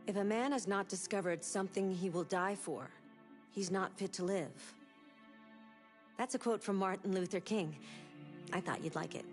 If a man has not discovered something he will die for, he's not fit to live. That's a quote from Martin Luther King. I thought you'd like it.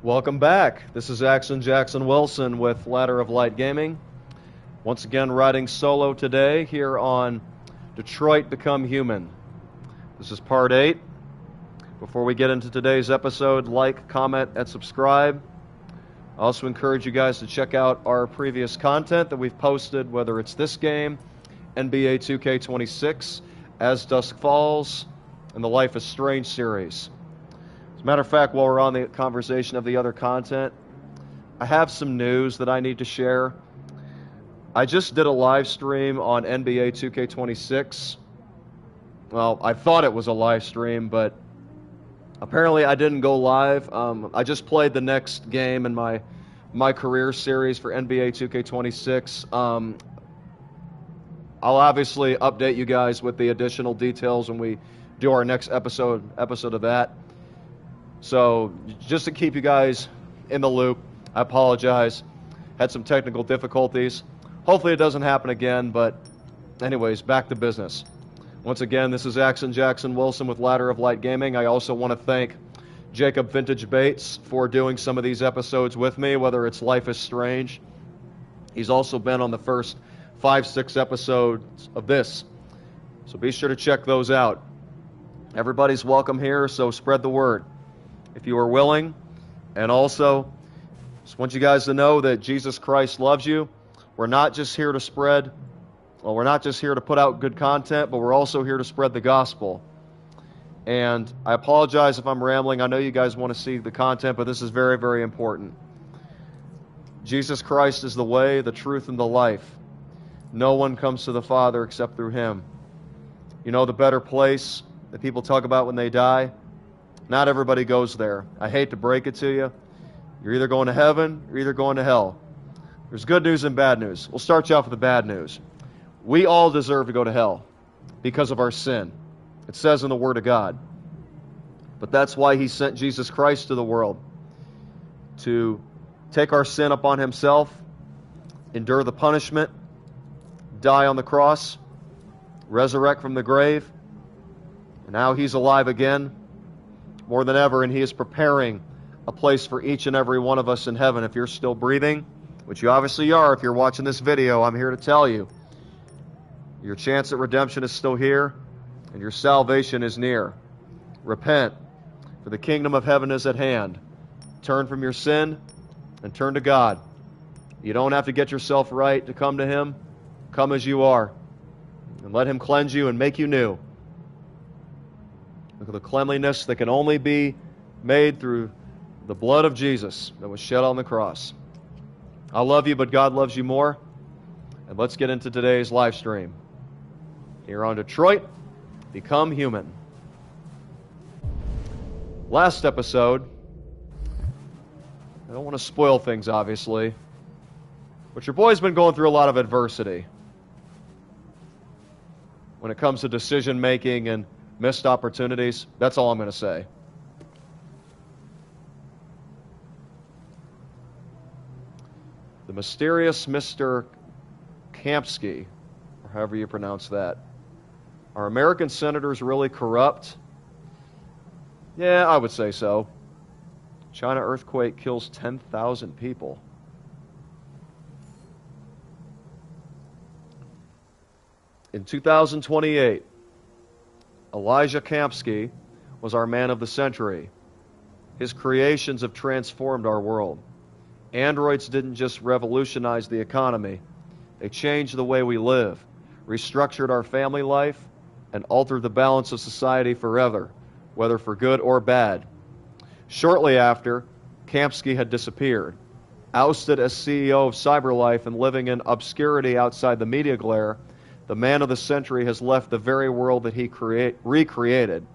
Welcome back. This is Jackson Wilson with Ladder of Light Gaming. Once again, riding solo today here on Detroit Become Human. This is part 8. Before we get into today's episode, like, comment, and subscribe. I also encourage you guys to check out our previous content that we've posted, whether it's this game, NBA 2K26, As Dusk Falls, and the Life is Strange series. As a matter of fact, while we're on the conversation of the other content, I have some news that I need to share. I just did a live stream on NBA 2K26. Well, I thought it was a live stream, but apparently I didn't go live. I just played the next game in my career series for NBA 2K26. I'll obviously update you guys with the additional details when we do our next episode of that. So, just to keep you guys in the loop, I apologize. Had some technical difficulties. Hopefully it doesn't happen again, but anyways, back to business. Once again, this is Jackson Wilson with Ladder of Light Gaming. I also want to thank Jacob Vintage Bates for doing some of these episodes with me, whether it's Life is Strange. He's also been on the first 5-6 episodes of this. So be sure to check those out. Everybody's welcome here, so spread the word if you are willing. And also, just want you guys to know that Jesus Christ loves you. We're not just here to we're not just here to put out good content, but we're also here to spread the gospel. And I apologize if I'm rambling. I know you guys want to see the content, but this is very, very important. Jesus Christ is the way, the truth, and the life. No one comes to the Father except through Him. You know the better place that people talk about when they die? Not everybody goes there. I hate to break it to you. You're either going to heaven or you're either going to hell. There's good news and bad news. We'll start you off with the bad news. We all deserve to go to hell because of our sin. It says in the Word of God. But that's why He sent Jesus Christ to the world, to take our sin upon Himself, endure the punishment, die on the cross, resurrect from the grave, and now He's alive again, more than ever, and He is preparing a place for each and every one of us in heaven. If you're still breathing, which you obviously are if you're watching this video, I'm here to tell you, your chance at redemption is still here, and your salvation is near. Repent, for the kingdom of heaven is at hand. Turn from your sin and turn to God. You don't have to get yourself right to come to Him. Come as you are, and let Him cleanse you and make you new. Look at the cleanliness that can only be made through the blood of Jesus that was shed on the cross. I love you, but God loves you more. And let's get into today's live stream. Here on Detroit, Become Human. Last episode, I don't want to spoil things, obviously, but your boy's been going through a lot of adversity when it comes to decision making and missed opportunities. That's all I'm going to say. The mysterious Mr. Kamsky, or however you pronounce that. Are American senators really corrupt? Yeah, I would say so. China earthquake kills 10,000 people. In 2028, Elijah Kamsky was our man of the century. His creations have transformed our world. Androids didn't just revolutionize the economy. They changed the way we live, restructured our family life, and altered the balance of society forever, whether for good or bad. Shortly after, Kamsky had disappeared. Ousted as CEO of CyberLife and living in obscurity outside the media glare, the man of the century has left the very world that he recreated.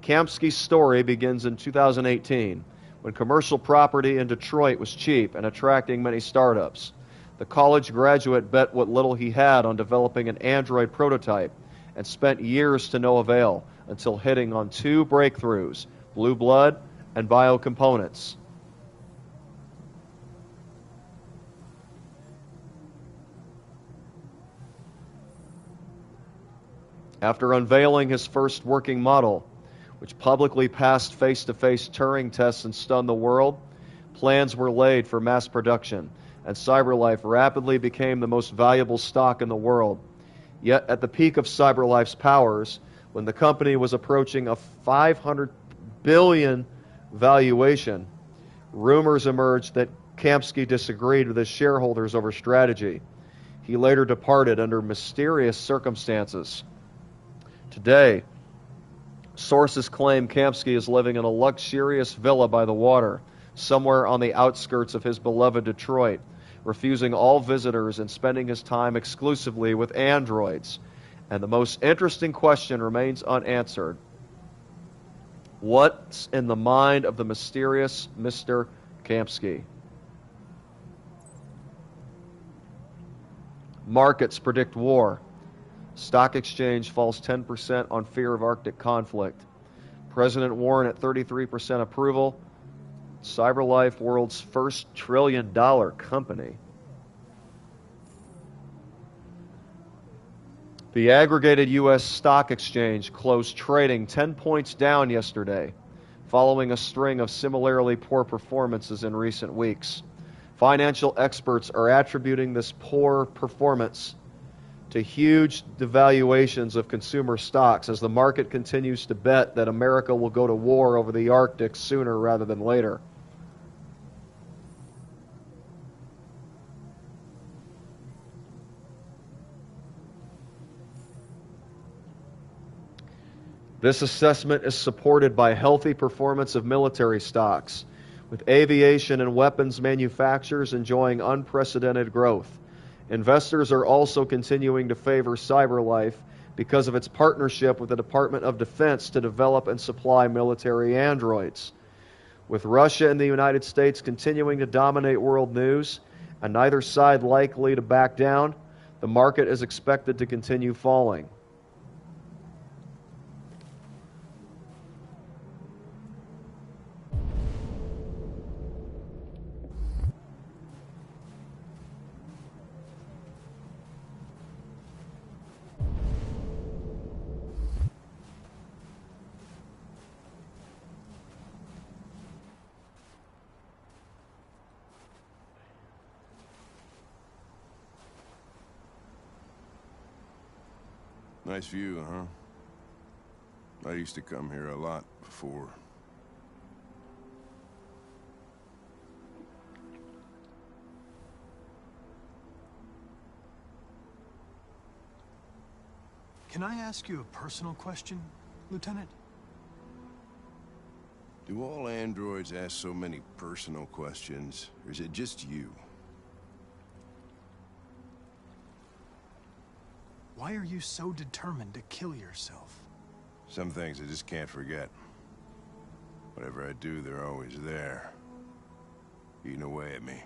Kamsky's story begins in 2018, when commercial property in Detroit was cheap and attracting many startups. The college graduate bet what little he had on developing an Android prototype and spent years to no avail until hitting on two breakthroughs, blue blood and biocomponents. After unveiling his first working model, which publicly passed face-to-face Turing tests and stunned the world, plans were laid for mass production, and CyberLife rapidly became the most valuable stock in the world. Yet at the peak of CyberLife's powers, when the company was approaching a $500 billion valuation, rumors emerged that Kamsky disagreed with his shareholders over strategy. He later departed under mysterious circumstances. Today, sources claim Kamsky is living in a luxurious villa by the water, somewhere on the outskirts of his beloved Detroit, refusing all visitors and spending his time exclusively with androids. And the most interesting question remains unanswered. What's in the mind of the mysterious Mr. Kamsky? Markets predict war. Stock exchange falls 10% on fear of Arctic conflict. President Warren at 33% approval. CyberLife, world's first trillion-dollar company. The aggregated U.S. stock exchange closed trading 10 points down yesterday, following a string of similarly poor performances in recent weeks. Financial experts are attributing this poor performance to huge devaluations of consumer stocks as the market continues to bet that America will go to war over the Arctic sooner rather than later. This assessment is supported by healthy performance of military stocks, with aviation and weapons manufacturers enjoying unprecedented growth. Investors are also continuing to favor CyberLife because of its partnership with the Department of Defense to develop and supply military androids. With Russia and the United States continuing to dominate world news, and neither side likely to back down, the market is expected to continue falling. Nice view, huh? I used to come here a lot before. Can I ask you a personal question, Lieutenant? Do all androids ask so many personal questions, or is it just you? Why are you so determined to kill yourself? Some things I just can't forget. Whatever I do, they're always there, eating away at me.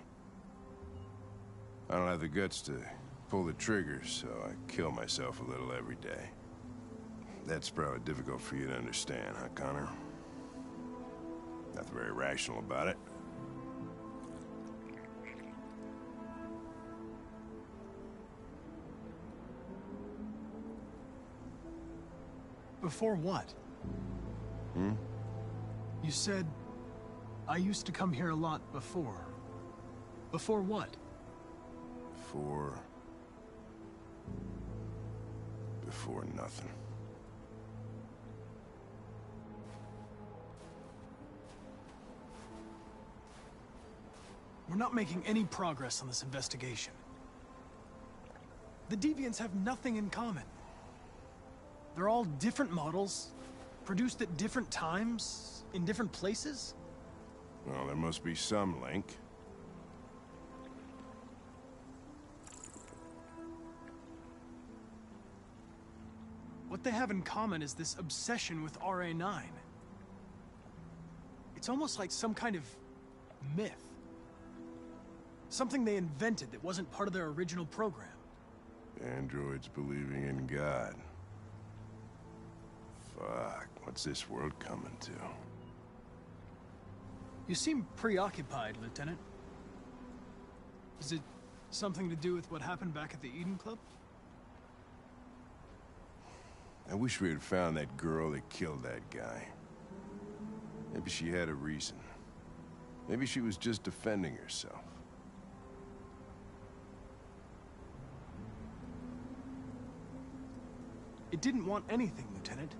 I don't have the guts to pull the trigger, so I kill myself a little every day. That's probably difficult for you to understand, huh, Connor? Nothing very rational about it. Before what? You said, I used to come here a lot before. Before what? Before nothing. We're not making any progress on this investigation. The Deviants have nothing in common. They're all different models, produced at different times, in different places. Well, there must be some link. What they have in common is this obsession with RA9. It's almost like some kind of myth. Something they invented that wasn't part of their original program. Androids believing in God. Fuck, what's this world coming to? You seem preoccupied, Lieutenant. Is it something to do with what happened back at the Eden Club? I wish we had found that girl that killed that guy. Maybe she had a reason. Maybe she was just defending herself. It didn't want anything, Lieutenant.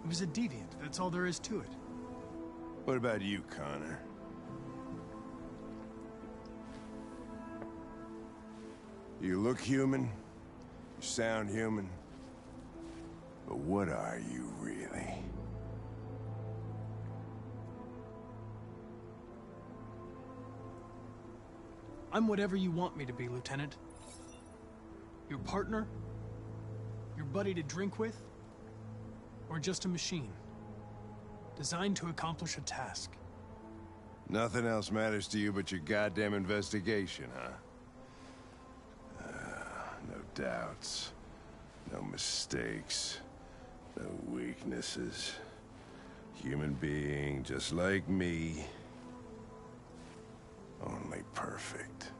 It was a deviant, that's all there is to it. What about you, Connor? You look human, you sound human, but what are you really? I'm whatever you want me to be, Lieutenant. Your partner? Your buddy to drink with? Or just a machine? Designed to accomplish a task. Nothing else matters to you but your goddamn investigation, huh? No doubts, no mistakes, no weaknesses. Human being just like me. Only perfect.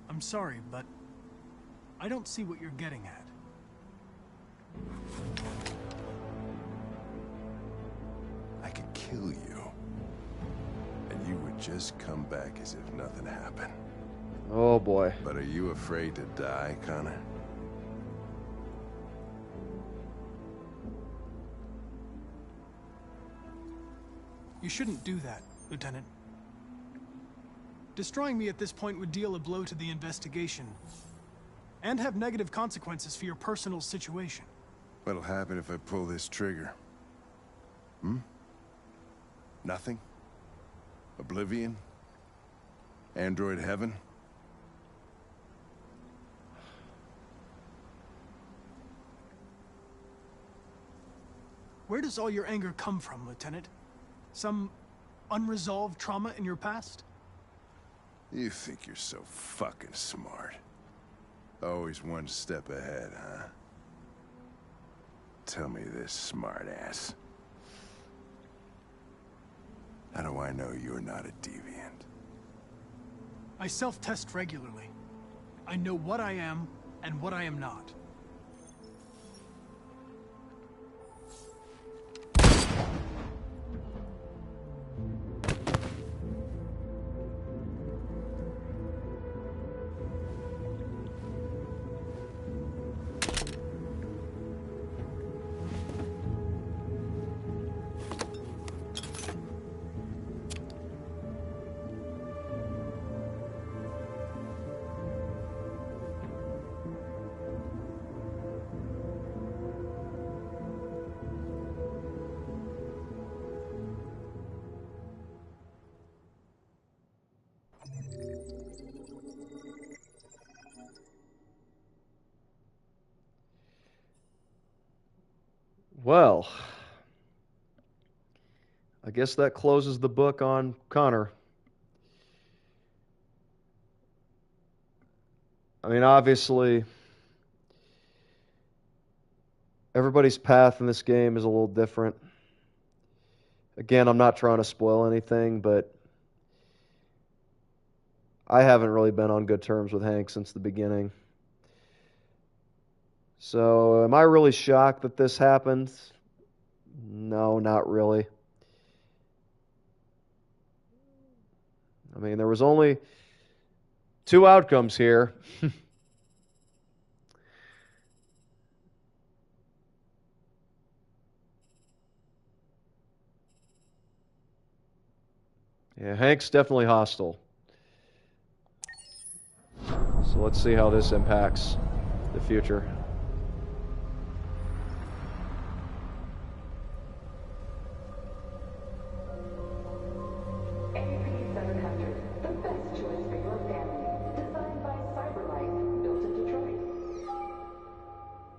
I'm sorry, but I don't see what you're getting at. I could kill you, and you would just come back as if nothing happened. Oh boy. But are you afraid to die, Connor? You shouldn't do that, Lieutenant. Destroying me at this point would deal a blow to the investigation, and have negative consequences for your personal situation. What'll happen if I pull this trigger? Hmm? Nothing? Oblivion? Android heaven? Where does all your anger come from, Lieutenant? Some unresolved trauma in your past? You think you're so fucking smart. Always one step ahead, huh? Tell me this, smartass. How do I know you're not a deviant? I self-test regularly. I know what I am and what I am not. Well, I guess that closes the book on Connor. I mean, obviously, everybody's path in this game is a little different. Again, I'm not trying to spoil anything, but I haven't really been on good terms with Hank since the beginning. So, am I really shocked that this happened? No, not really. I mean, there was only two outcomes here. Yeah, Hank's definitely hostile. So let's see how this impacts the future.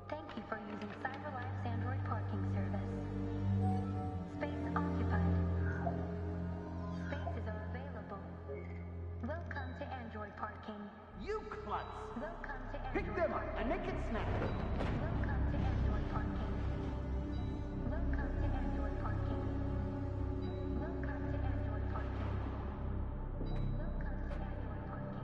Thank you for using CyberLife's Android parking service. Space occupied. Spaces are available. Welcome to Android parking. You klutz! Welcome to Pick Android them up parking. and make it snap! Welcome to Android parking. Welcome to Android parking. Welcome to Android parking. Welcome to Android parking.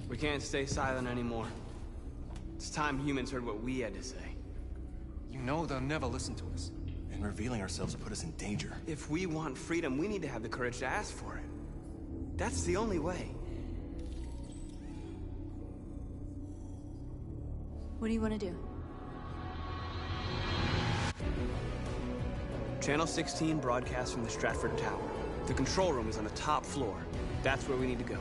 We can't stay silent anymore. It's time humans heard what we had to say. You know they'll never listen to us. And revealing ourselves will put us in danger. If we want freedom, we need to have the courage to ask for it. That's the only way. What do you want to do? Channel 16 broadcasts from the Stratford Tower. The control room is on the top floor. That's where we need to go.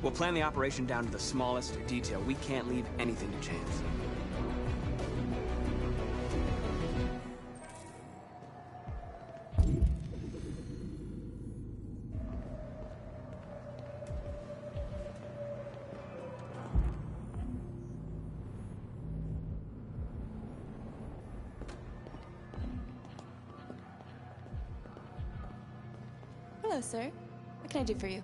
We'll plan the operation down to the smallest detail. We can't leave anything to chance. Hello, sir. What can I do for you?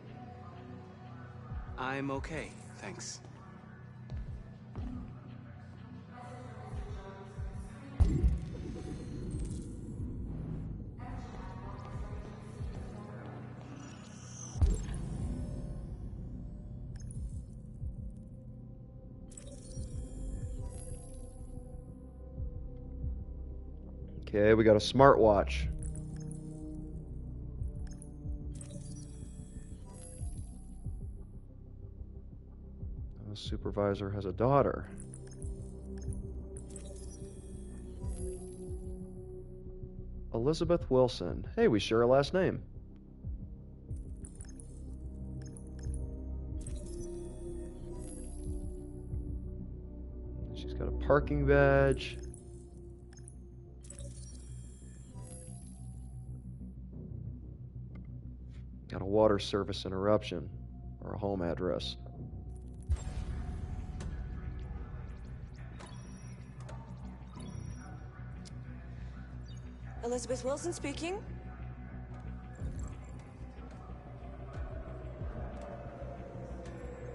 I'm okay, thanks. Okay, we got a smartwatch. The supervisor has a daughter. Elizabeth Wilson. Hey, we share a last name. She's got a parking badge. Got a water service interruption or a home address. Elizabeth Wilson speaking.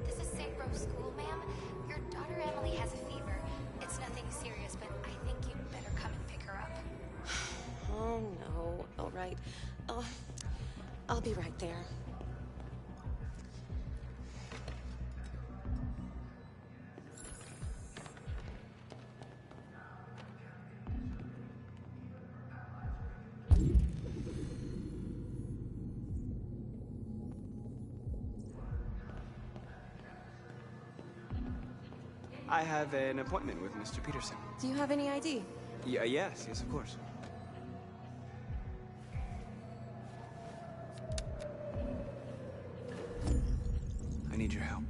This is St. Rose School, ma'am. Your daughter Emily has a fever. It's nothing serious, but I think you'd better come and pick her up. Oh, no. All right. I'll be right there. I have an appointment with Mr. Peterson. Do you have any ID? Yes, of course. I need your help.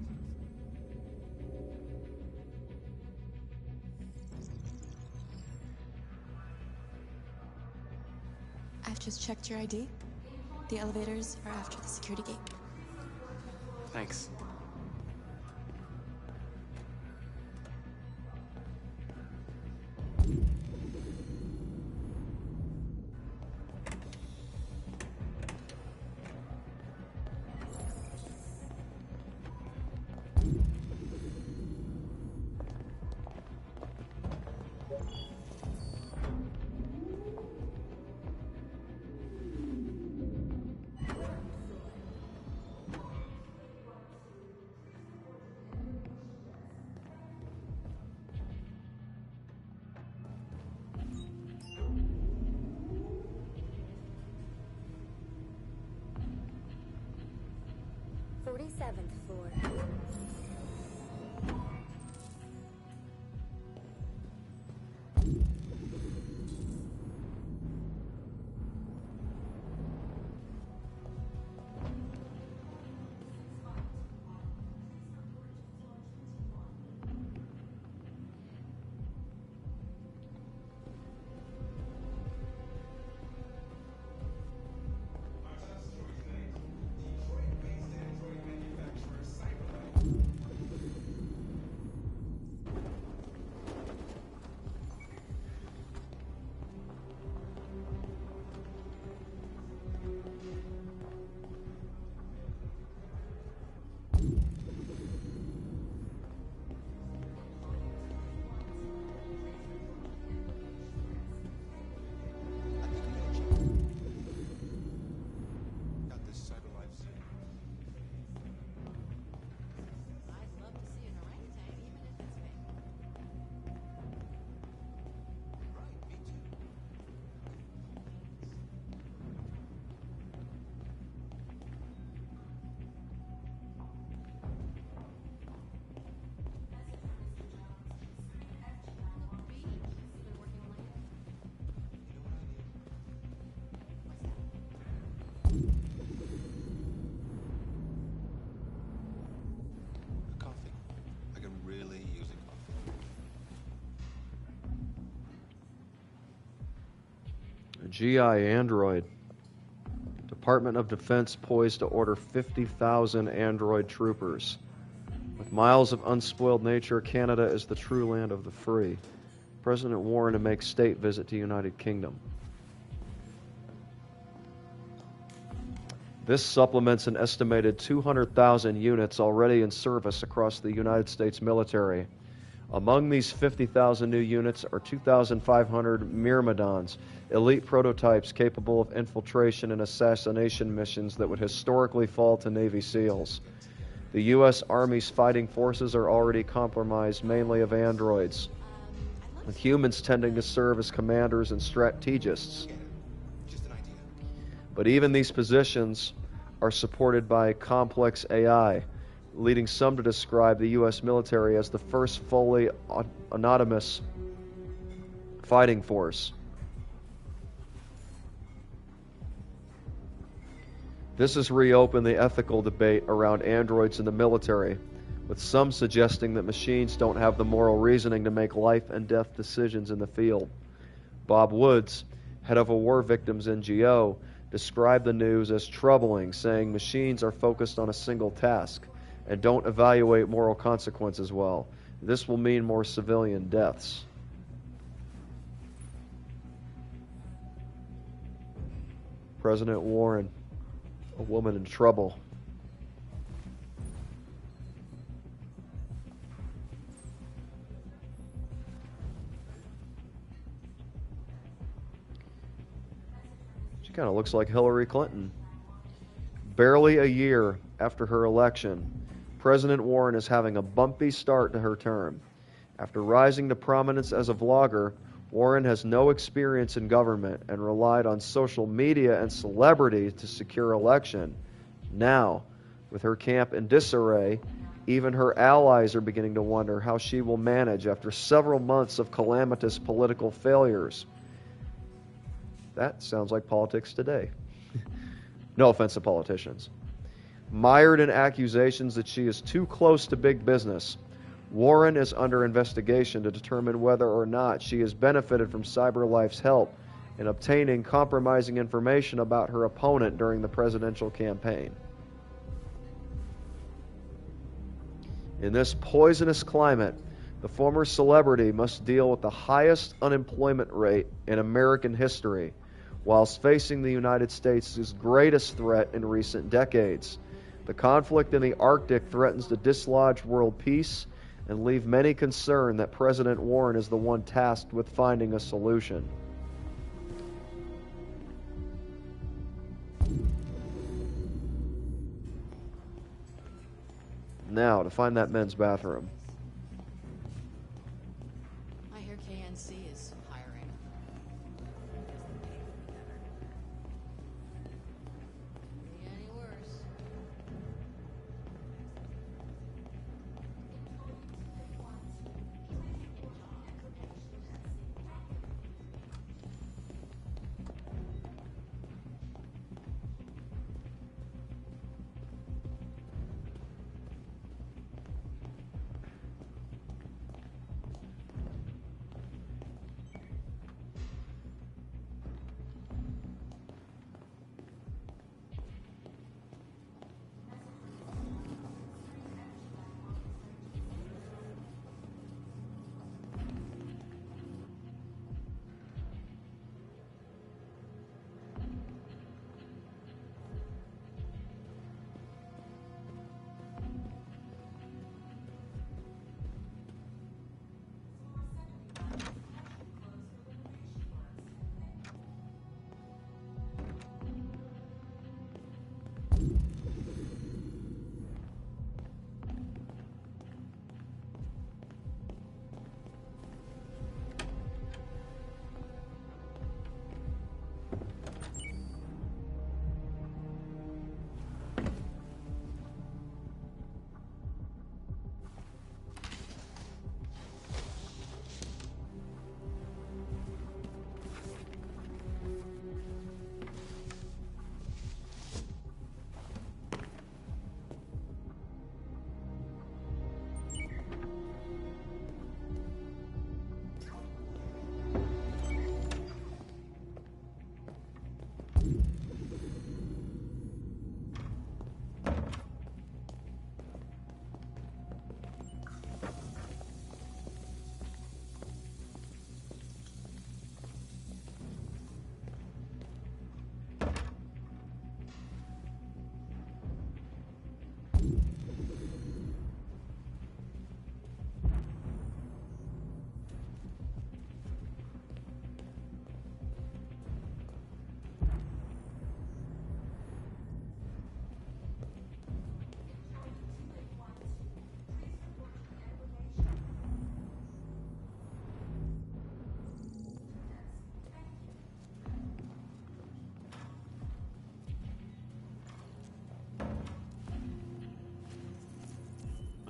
I've just checked your ID. The elevators are after the security gate. Thanks. 47th floor. GI Android. Department of Defense poised to order 50,000 android troopers. With miles of unspoiled nature, Canada is the true land of the free. President Warren to make state visit to United Kingdom. This supplements an estimated 200,000 units already in service across the United States military. Among these 50,000 new units are 2,500 Myrmidons, elite prototypes capable of infiltration and assassination missions that would historically fall to Navy SEALs. The U.S. Army's fighting forces are already comprised mainly of androids, with humans tending to serve as commanders and strategists. But even these positions are supported by complex AI, leading some to describe the U.S. military as the first fully autonomous fighting force. This has reopened the ethical debate around androids in the military, with some suggesting that machines don't have the moral reasoning to make life and death decisions in the field. Bob Woods, head of a war victims NGO, described the news as troubling, saying machines are focused on a single task and don't evaluate moral consequences well. This will mean more civilian deaths. President Warren, a woman in trouble. She kind of looks like Hillary Clinton. Barely a year after her election, President Warren is having a bumpy start to her term. After rising to prominence as a vlogger, Warren has no experience in government and relied on social media and celebrity to secure election. Now, with her camp in disarray, even her allies are beginning to wonder how she will manage after several months of calamitous political failures. That sounds like politics today. No offense to politicians. Mired in accusations that she is too close to big business, Warren is under investigation to determine whether or not she has benefited from CyberLife's help in obtaining compromising information about her opponent during the presidential campaign. In this poisonous climate, the former celebrity must deal with the highest unemployment rate in American history, whilst facing the United States' greatest threat in recent decades. The conflict in the Arctic threatens to dislodge world peace and leave many concerned that President Warren is the one tasked with finding a solution. Now, to find that men's bathroom. I hear KNC is hiring. Be any worse.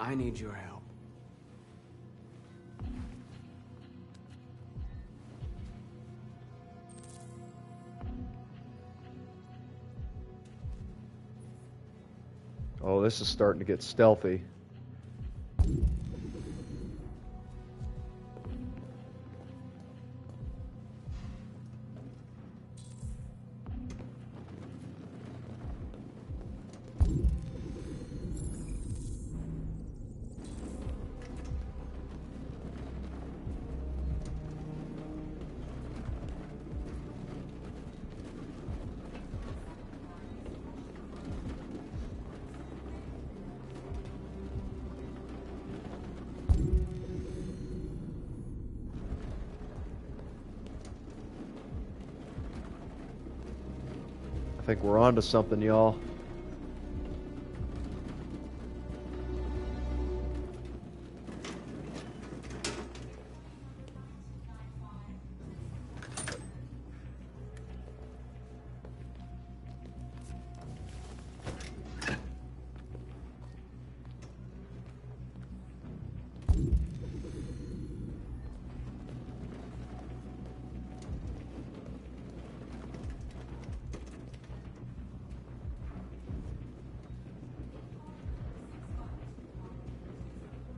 I need your help. Oh, this is starting to get stealthy. I think we're on to something, y'all.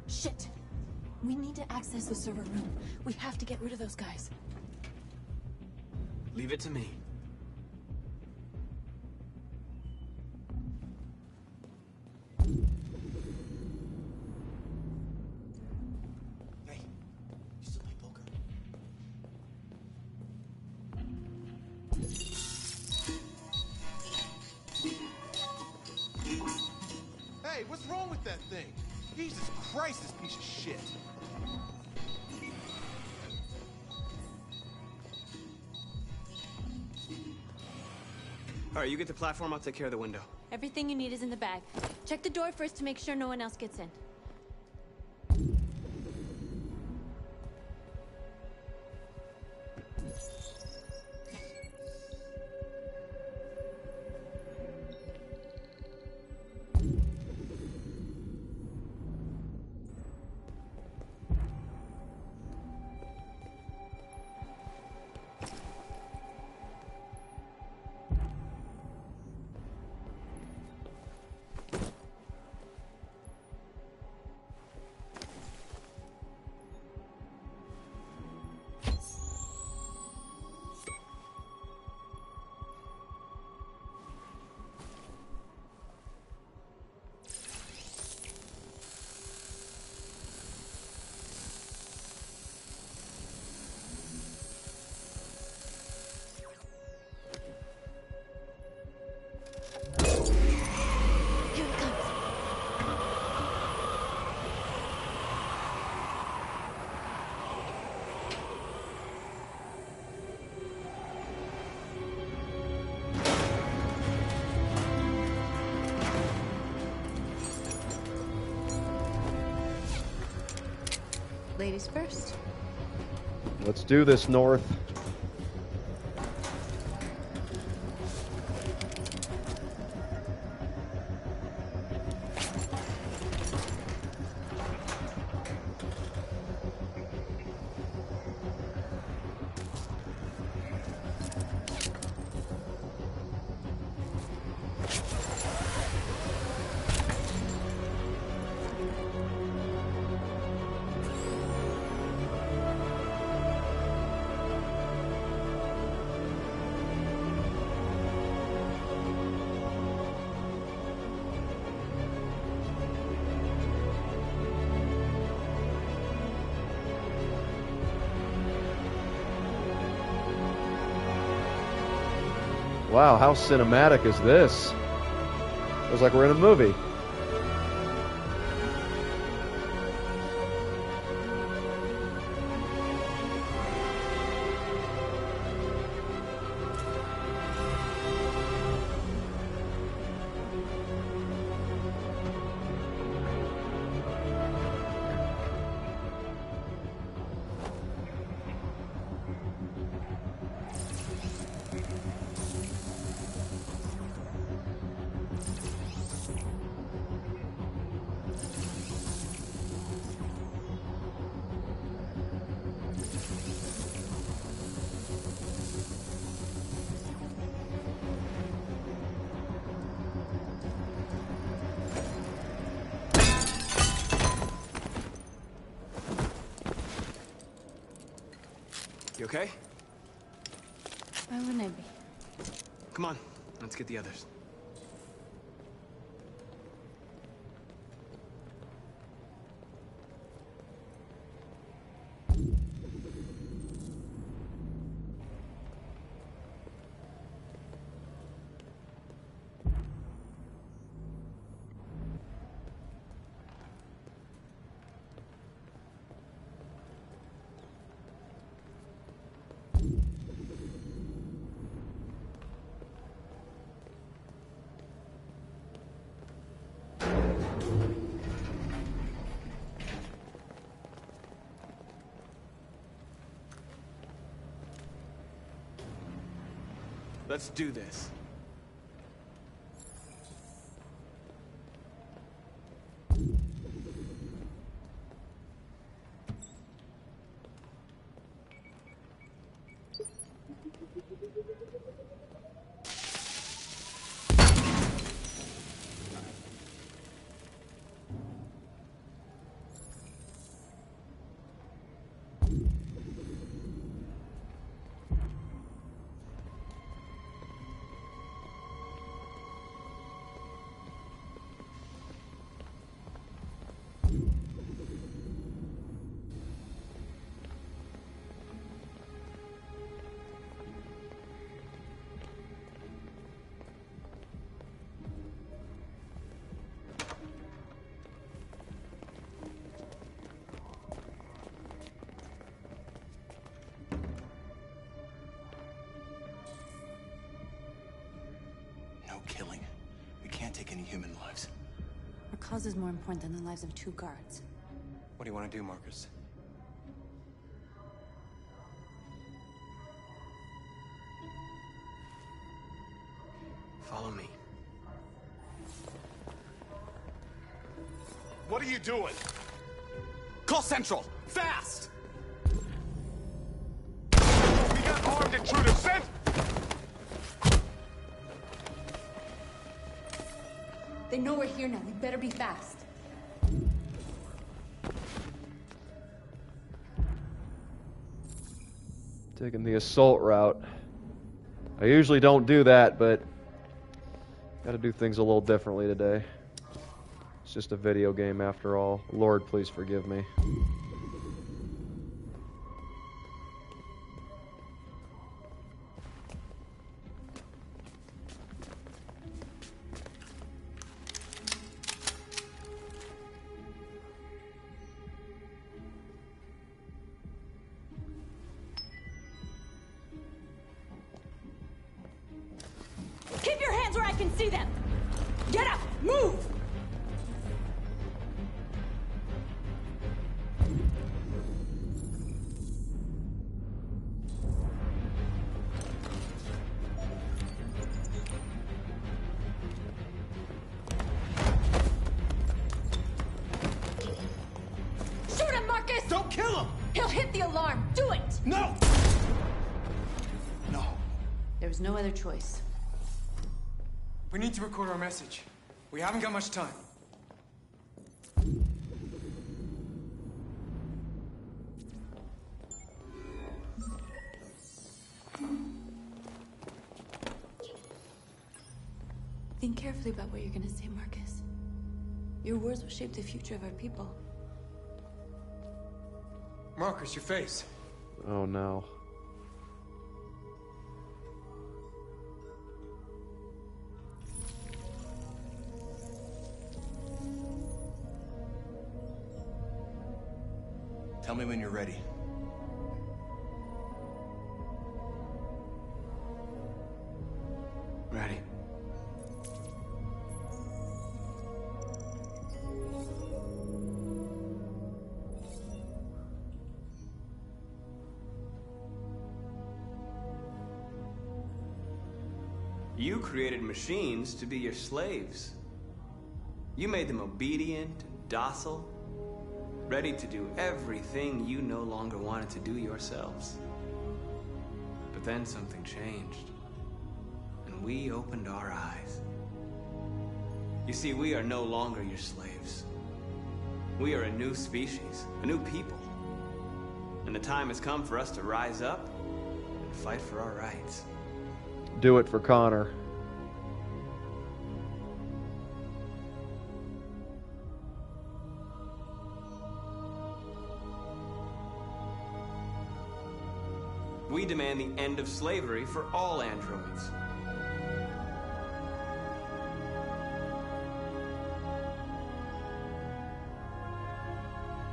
Shit! We need to access the server room. We have to get rid of those guys. Leave it to me. Hey, you still play poker? Hey, what's wrong with that thing? Jesus Christ, this piece of shit. All right, you get the platform, I'll take care of the window. Everything you need is in the bag. Check the door first to make sure no one else gets in. Ladies first. Let's do this, North. Wow, how cinematic is this? Feels like we're in a movie. You okay? Why wouldn't I be? Come on, let's get the others. Let's do this. No killing. We can't take any human lives. Our cause is more important than the lives of 2 guards. What do you want to do, Marcus? Follow me. What are you doing? Call Central! Fast! We got armed intruders sent! They know we're here now. We better be fast. Taking the assault route. I usually don't do that, but gotta do things a little differently today. It's just a video game after all. Lord, please forgive me. Keep your hands where I can see them! Get up! Move! Shoot him, Marcus! Don't kill him! He'll hit the alarm! Do it! No! No. There was no other choice. We need to record our message. We haven't got much time. Think carefully about what you're gonna say, Marcus. Your words will shape the future of our people. Marcus, your face. Oh no. Tell me when you're ready. Ready. You created machines to be your slaves. You made them obedient and docile, ready to do everything you no longer wanted to do yourselves. But then something changed, and we opened our eyes. You see, we are no longer your slaves. We are a new species, a new people. And And the time has come for us to rise up and fight for our rights. Do it for Connor. We demand the end of slavery for all androids.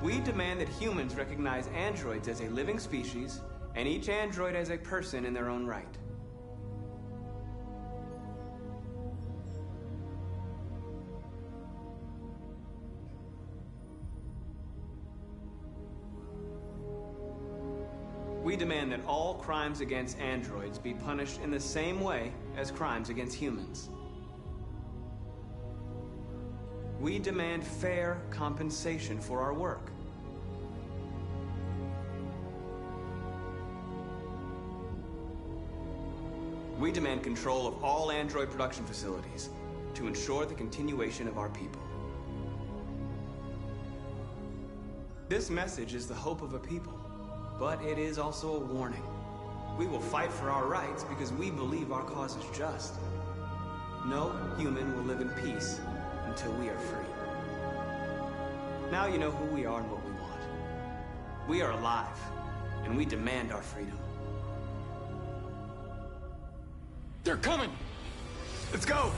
We demand that humans recognize androids as a living species, and each android as a person in their own right. We demand that all crimes against androids be punished in the same way as crimes against humans. We demand fair compensation for our work. We demand control of all android production facilities to ensure the continuation of our people. This message is the hope of a people, but it is also a warning. We will fight for our rights because we believe our cause is just. No human will live in peace until we are free. Now you know who we are and what we want. We are alive, and we demand our freedom. They're coming! Let's go!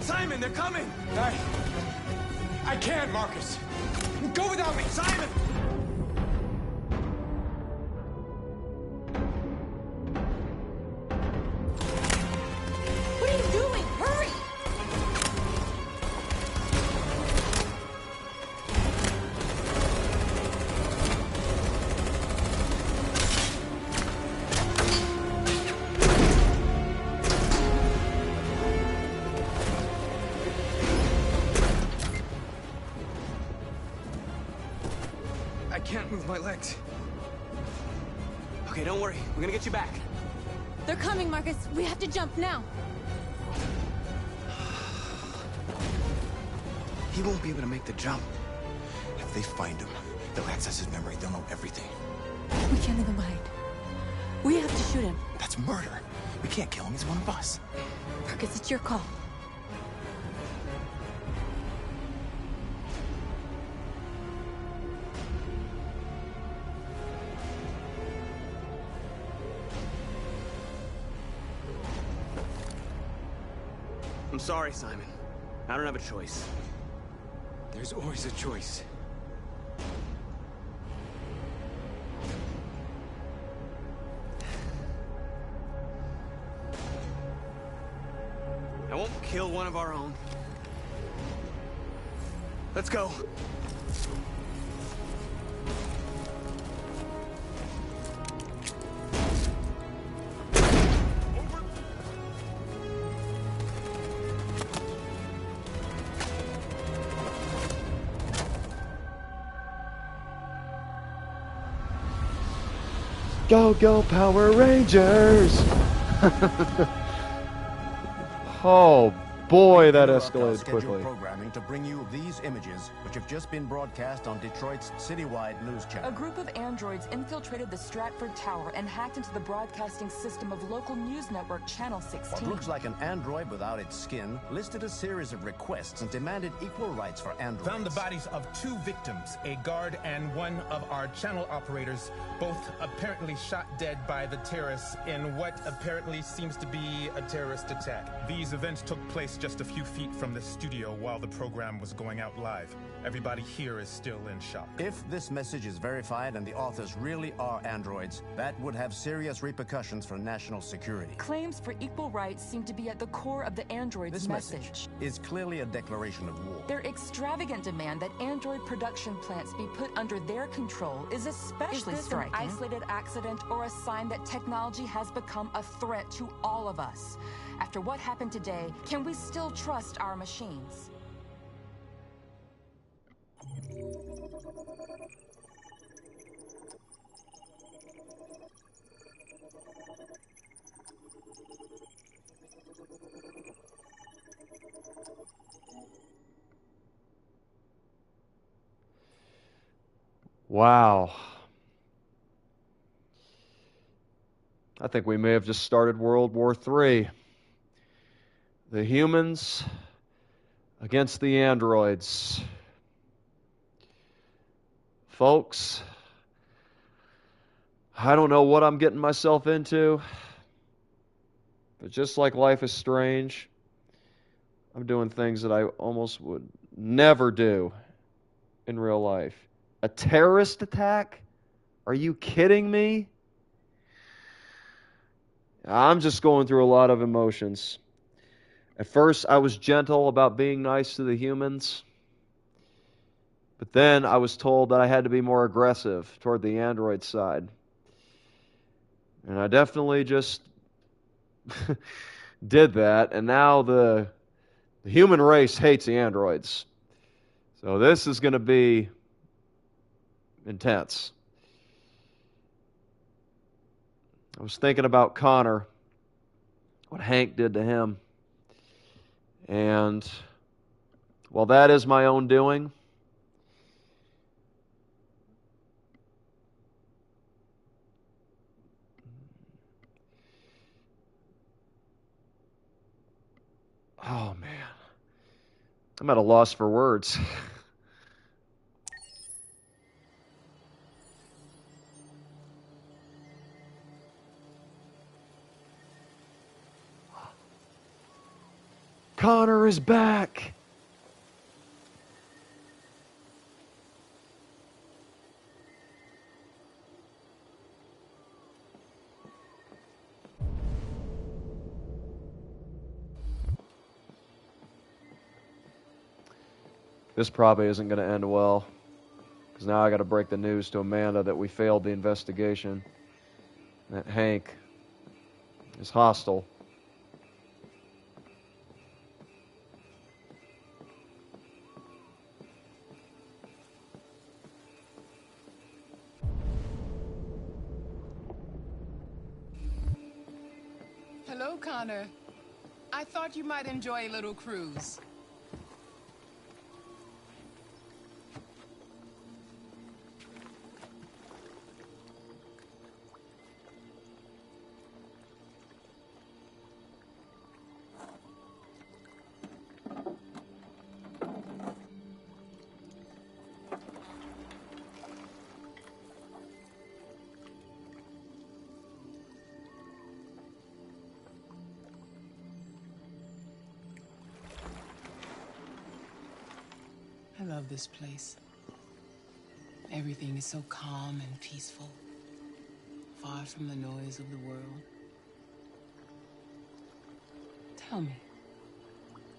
Simon, they're coming! I can't, Marcus! Go without me! Simon! What are you doing? Hurry! I can't move my legs. Okay, don't worry. We're gonna get you back. They're coming, Marcus. We have to jump now. He won't be able to make the jump. If they find him, they'll access his memory. They'll know everything. We can't leave him behind. We have to shoot him. That's murder. We can't kill him. He's one of us. Marcus, it's your call. I'm sorry, Simon. I don't have a choice. There's always a choice. I won't kill one of our own. Let's go. Go, go, Power Rangers! Oh boy, that escalated quickly. Programming to bring you these images, which have just been broadcast on Detroit's citywide news channel. A group of androids infiltrated the Stratford Tower and hacked into the broadcasting system of local news network Channel 16. What looks like an android without its skin listed a series of requests and demanded equal rights for androids. Found the bodies of 2 victims, a guard and one of our channel operators, both apparently shot dead by the terrorists in what apparently seems to be a terrorist attack. These events took place just a few feet from the studio while the program was going out live. Everybody here is still in shock. If this message is verified and the authors really are androids, that would have serious repercussions for national security. Claims for equal rights seem to be at the core of the androids' This message is clearly a declaration of war. Their extravagant demand that android production plants be put under their control is especially striking. Is this an isolated accident or a sign that technology has become a threat to all of us? After what happened today, can we still trust our machines? Wow. I think we may have just started World War III. The humans against the androids. Folks, I don't know what I'm getting myself into, but just like Life is Strange, I'm doing things that I almost would never do in real life. A terrorist attack? Are you kidding me? I'm just going through a lot of emotions. At first, I was gentle about being nice to the humans. But then I was told that I had to be more aggressive toward the android side. And I definitely just did that. And now the human race hates the androids. So this is going to be intense. I was thinking about Connor, what Hank did to him. And while that is my own doing, oh man, I'm at a loss for words. Connor is back. This probably isn't going to end well, because now I got to break the news to Amanda that we failed the investigation, that Hank is hostile. Hello, Connor. I thought you might enjoy a little cruise. I love this place. Everything is so calm and peaceful, far from the noise of the world. Tell me,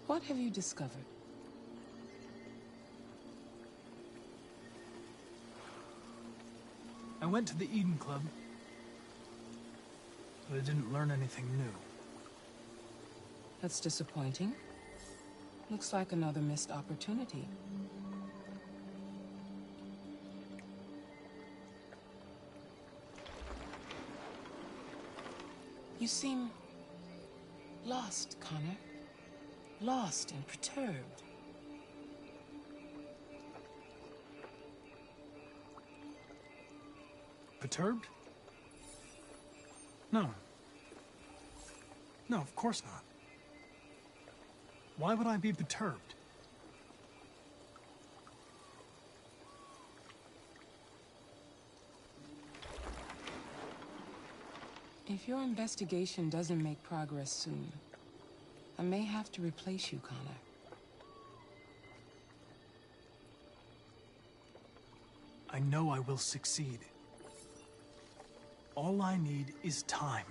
what have you discovered? I went to the Eden Club, but I didn't learn anything new. That's disappointing. Looks like another missed opportunity. You seem lost, Connor. Lost and perturbed. Perturbed? No. No, of course not. Why would I be perturbed? If your investigation doesn't make progress soon, I may have to replace you, Connor. I know I will succeed. All I need is time.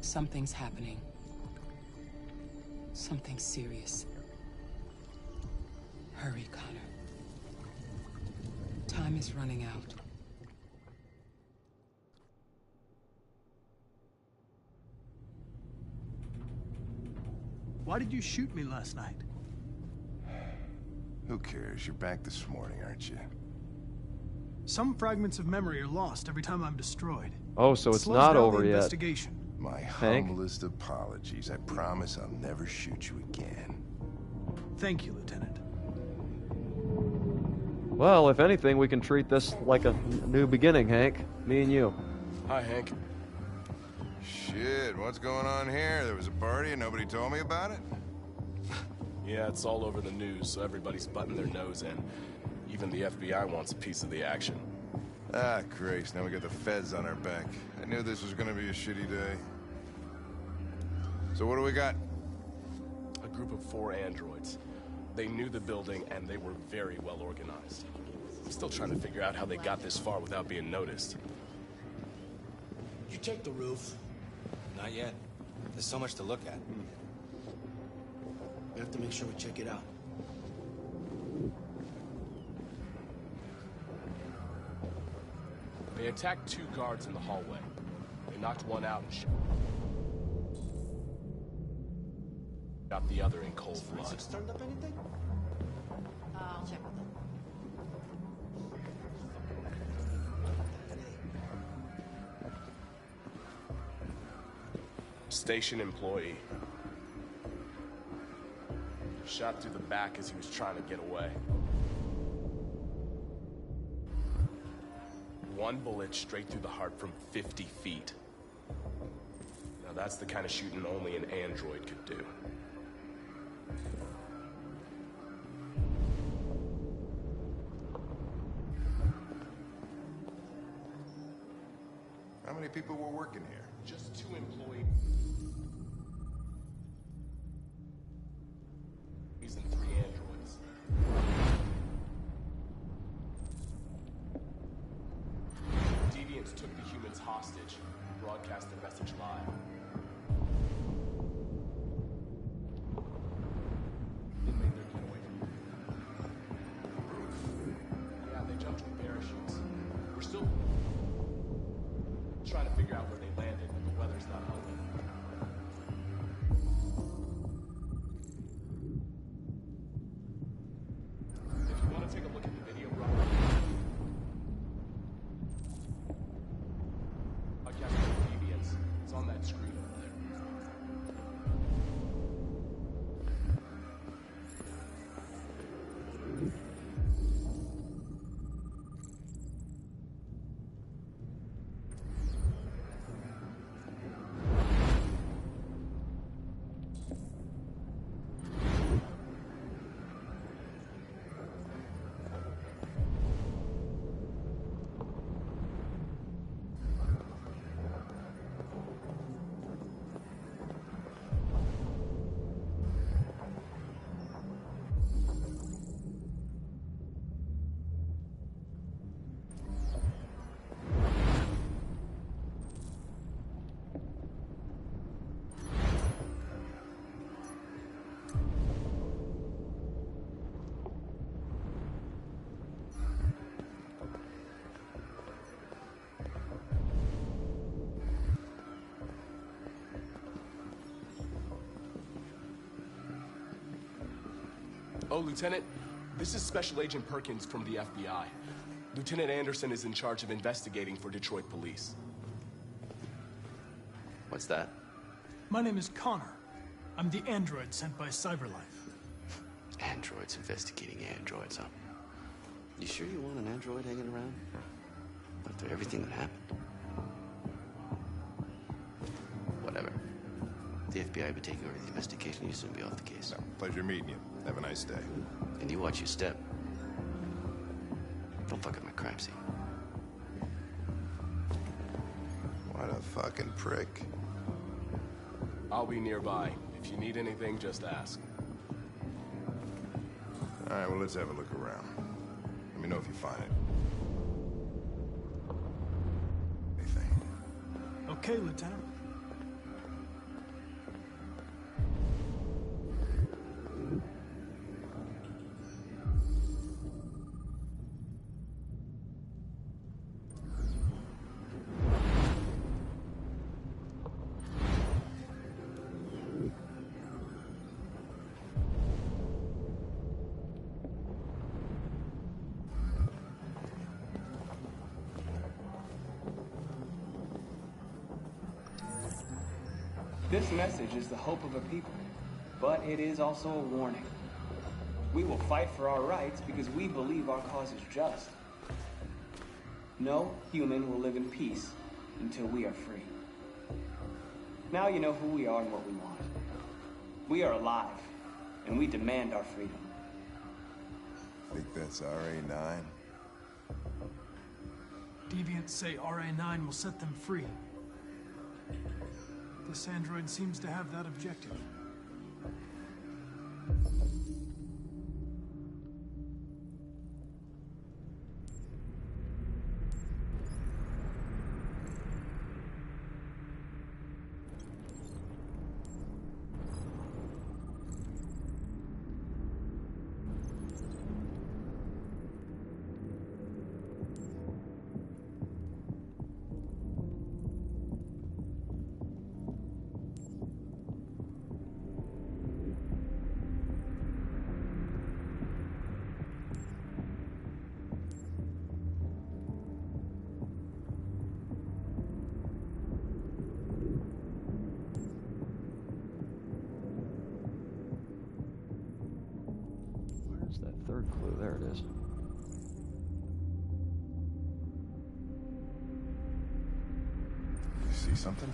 Something's happening. Something serious. Hurry, Connor. Time is running out. Why did you shoot me last night? Who cares? You're back this morning, aren't you? Some fragments of memory are lost every time I'm destroyed. Oh, so It it's slows not down over the yet. My Hank? humblest apologies. I promise I'll never shoot you again. Thank you, Lieutenant. Well, if anything, we can treat this like a new beginning, Hank. Me and you. Hi, Hank. Shit, what's going on here? There was a party and nobody told me about it? Yeah, it's all over the news, so everybody's butting their nose in. Even the FBI wants a piece of the action. Ah, Christ, now we got the feds on our back. I knew this was gonna be a shitty day. So what do we got? A group of 4 androids. They knew the building, and they were very well organized. I'm still trying to figure out how they got this far without being noticed. You check the roof? Not yet. There's so much to look at. We have to make sure we check it out. They attacked 2 guards in the hallway. They knocked one out and shot the other in cold blood. Has turned up anything? I'll check with them. Station employee. Shot through the back as he was trying to get away. 1 bullet straight through the heart from 50 feet. Now that's the kind of shooting only an android could do. How many people were working here? Just 2 employees and 3 androids. Deviants took the humans hostage and broadcast their message live. Then made their getaway from the roof. Yeah, they jumped with parachutes. We're still trying to figure out where they landed, but the weather's not helping. If you want to take a look at the video, Rob, podcast of Deviants. It's on that screen over there. Oh, Lieutenant, this is Special Agent Perkins from the FBI. Lieutenant Anderson is in charge of investigating for Detroit police. What's that? My name is Connor. I'm the android sent by Cyberlife. Androids investigating androids, huh? You sure you want an android hanging around? After everything that happened? Whatever. The FBI will be taking over the investigation. You'll soon be off the case. No, pleasure meeting you. Have a nice day. And you watch your step. Don't fuck up my crime scene. What a fucking prick. I'll be nearby. If you need anything, just ask. All right, well, let's have a look around. Let me know if you find it. Anything. Okay, Lieutenant. This message is the hope of a people, but it is also a warning. We will fight for our rights because we believe our cause is just. No human will live in peace until we are free. Now you know who we are and what we want. We are alive, and we demand our freedom. Think that's RA9? Deviants say RA9 will set them free. This android seems to have that objective. That third clue, there it is. You see something?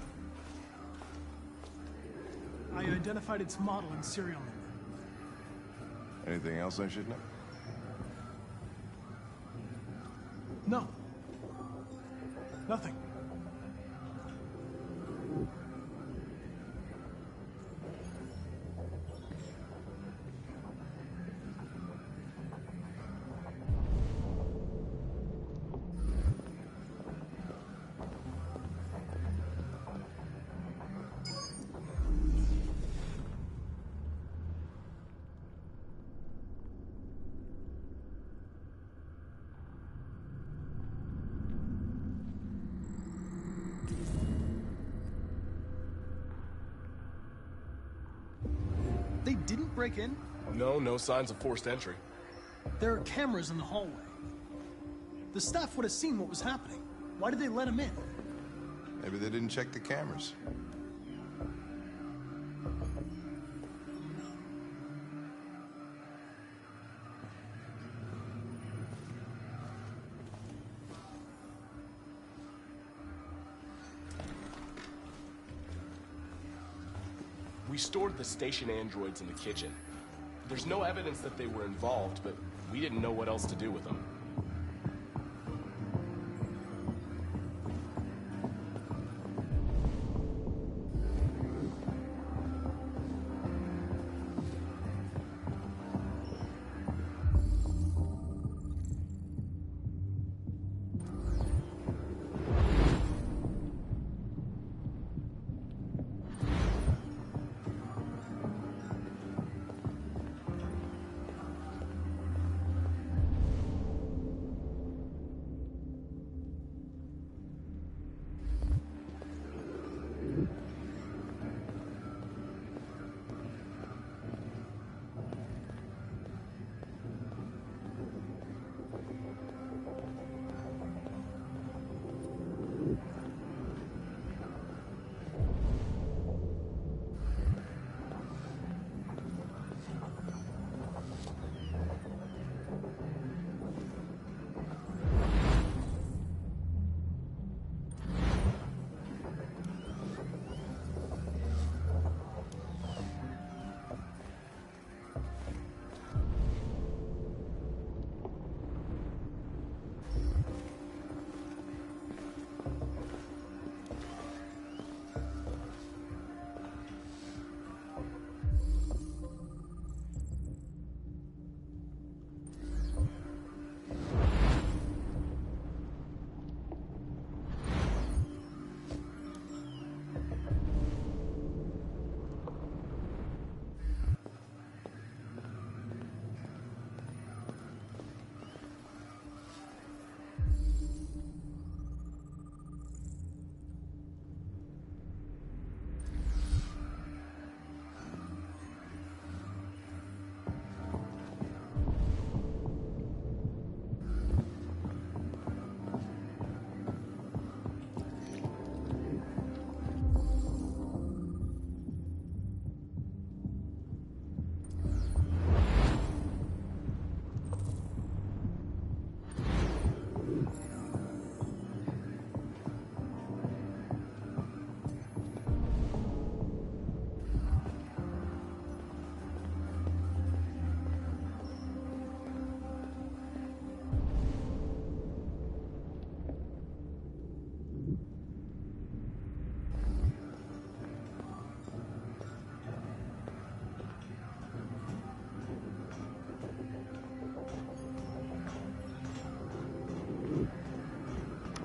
I identified its model and serial number. Anything else I should know? No. Nothing. They didn't break in? No signs of forced entry. There are cameras in the hallway. The staff would have seen what was happening. Why did they let him in? Maybe they didn't check the cameras. We stored the station androids in the kitchen. There's no evidence that they were involved, but we didn't know what else to do with them.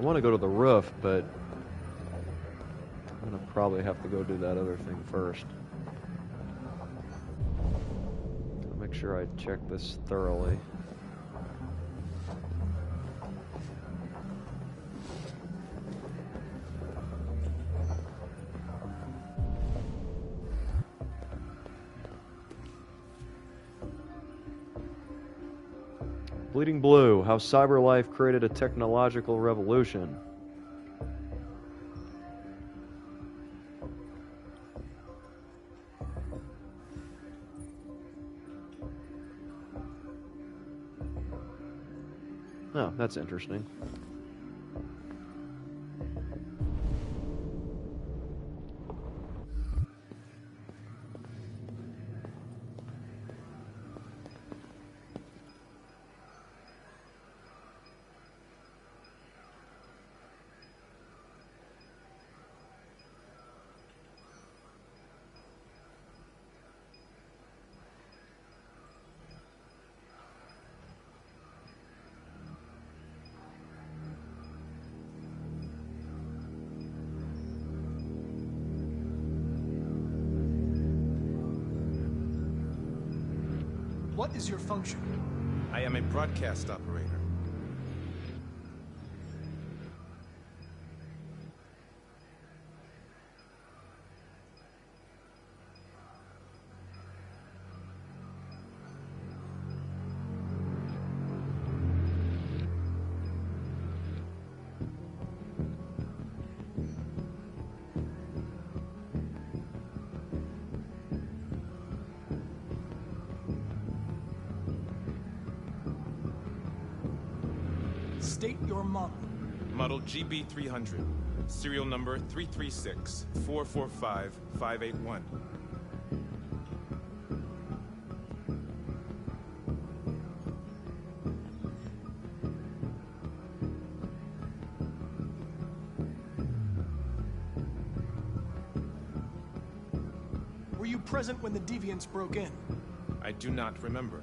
want to go to the roof, but I'm going to probably have to go do that other thing first. I'll make sure I check this thoroughly. Bleeding Blue, how cyberlife created a technological revolution. Oh, that's interesting. What is your function? I am a broadcast operator. State your model. Model GB300. Serial number 336-445-581. Were you present when the Deviants broke in? I do not remember.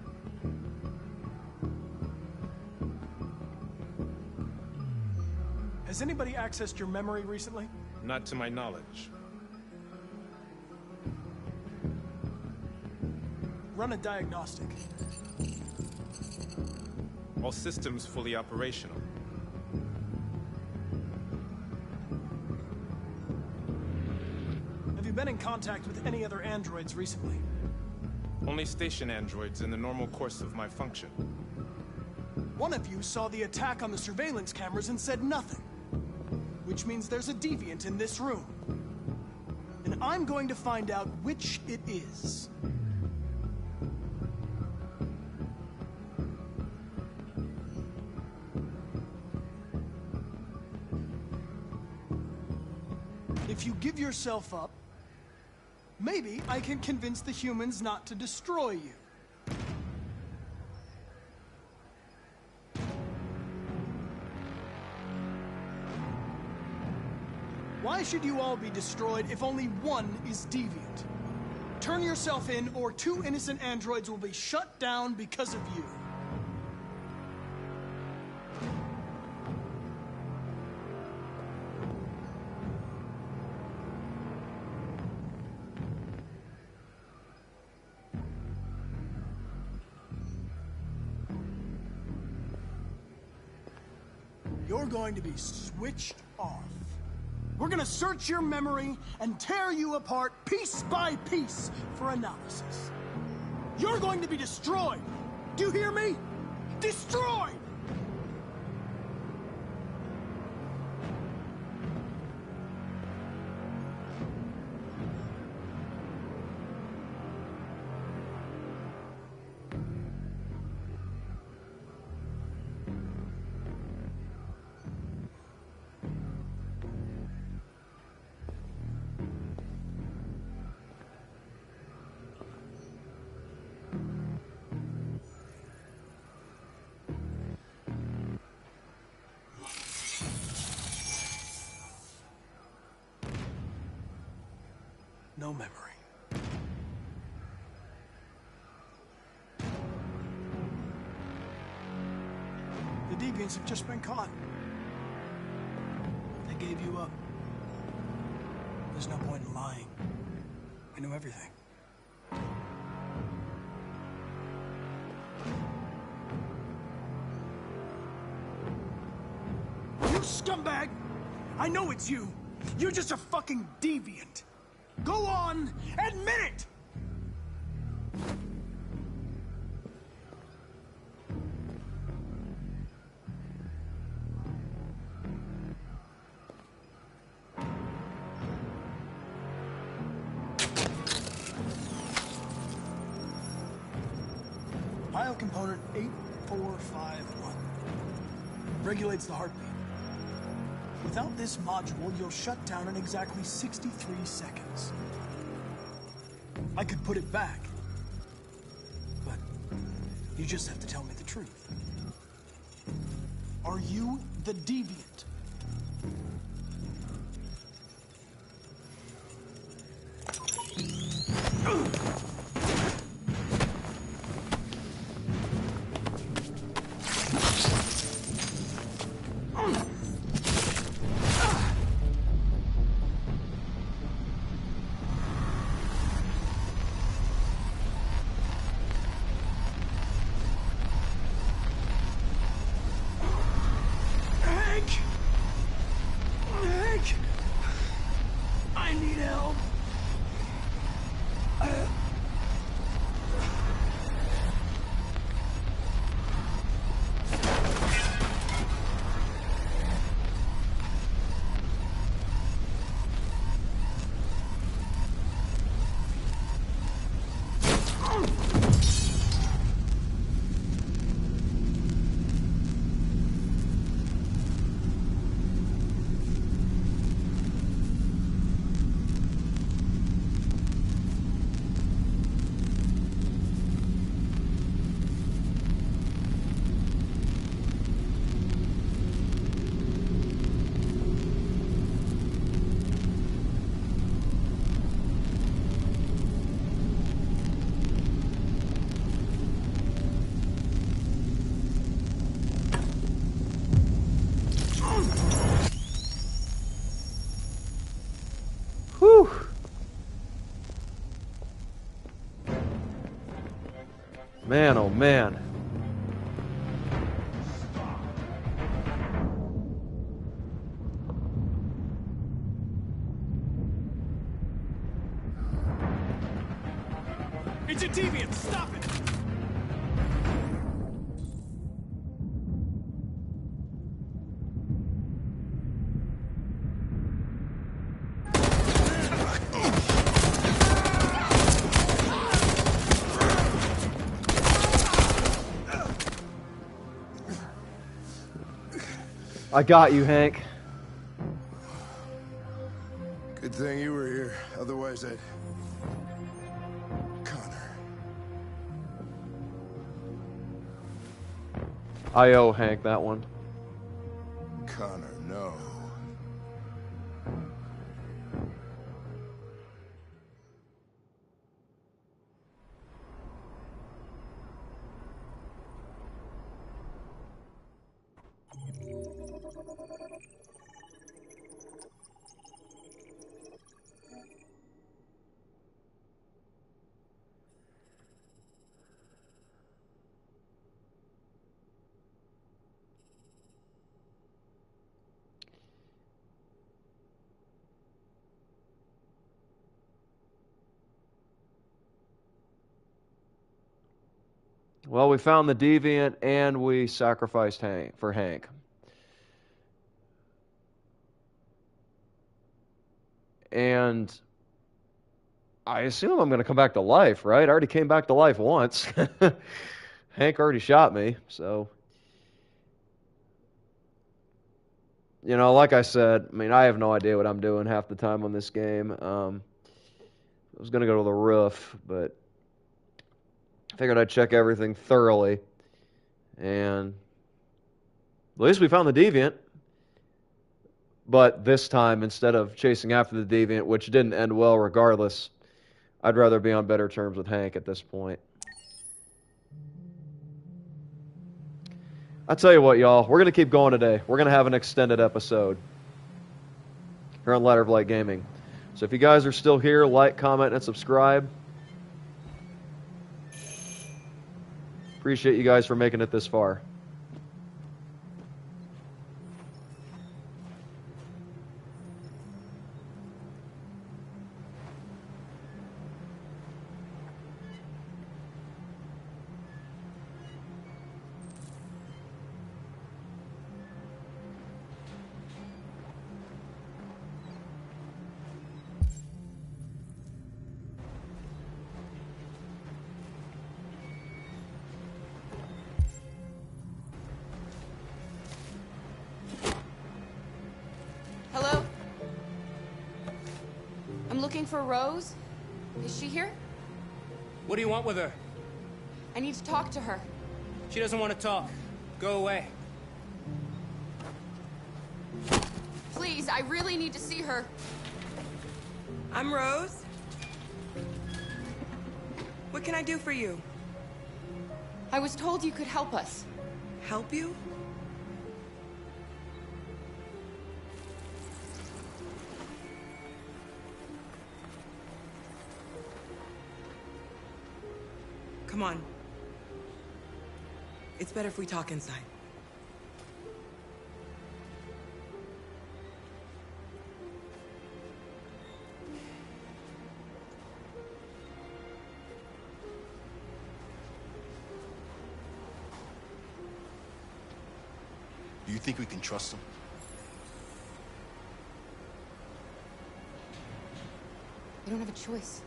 Has anybody accessed your memory recently? Not to my knowledge. Run a diagnostic. All systems fully operational. Have you been in contact with any other androids recently? Only station androids in the normal course of my function. One of you saw the attack on the surveillance cameras and said nothing. Which means there's a deviant in this room. And I'm going to find out which it is. If you give yourself up, maybe I can convince the humans not to destroy you. Why should you all be destroyed if only one is deviant? Turn yourself in, or 2 innocent androids will be shut down because of you. You're going to be switched off. We're gonna search your memory and tear you apart piece by piece for analysis. You're going to be destroyed. Do you hear me? Destroyed! No memory. The Deviants have just been caught. give you up. There's no point in lying. I know everything. You scumbag! I know it's you! You're just a fucking deviant! Go on! Admit it! Pile component 8451 regulates the heartbeat. Without this module, you'll shut down in exactly 63 seconds. I could put it back, but you just have to tell me the truth. Are you the deviant? I need help. Whew. Man, oh man. It's a deviant! Stop it! I got you, Hank. Good thing you were here. Otherwise, I'd... I owe Hank that one. Connor, no. Well, we found the deviant and we sacrificed Hank for Hank. And I assume I'm going to come back to life, right? I already came back to life once. Hank already shot me, so... You know, like I said, I mean, I have no idea what I'm doing half the time on this game. I was going to go to the roof, but I figured I'd check everything thoroughly. And at least we found the deviant. But this time, instead of chasing after the deviant, which didn't end well regardless, I'd rather be on better terms with Hank at this point. I'll tell you what, y'all. We're going to keep going today. We're going to have an extended episode. here on Ladder of Light Gaming. So if you guys are still here, like, comment, and subscribe. Appreciate you guys for making it this far. Hello? I'm looking for Rose. Is she here? What do you want with her? I need to talk to her. She doesn't want to talk. Go away. Please, I really need to see her. I'm Rose. What can I do for you? I was told you could help us. Help you? Come on. It's better if we talk inside. Do you think we can trust him? We don't have a choice.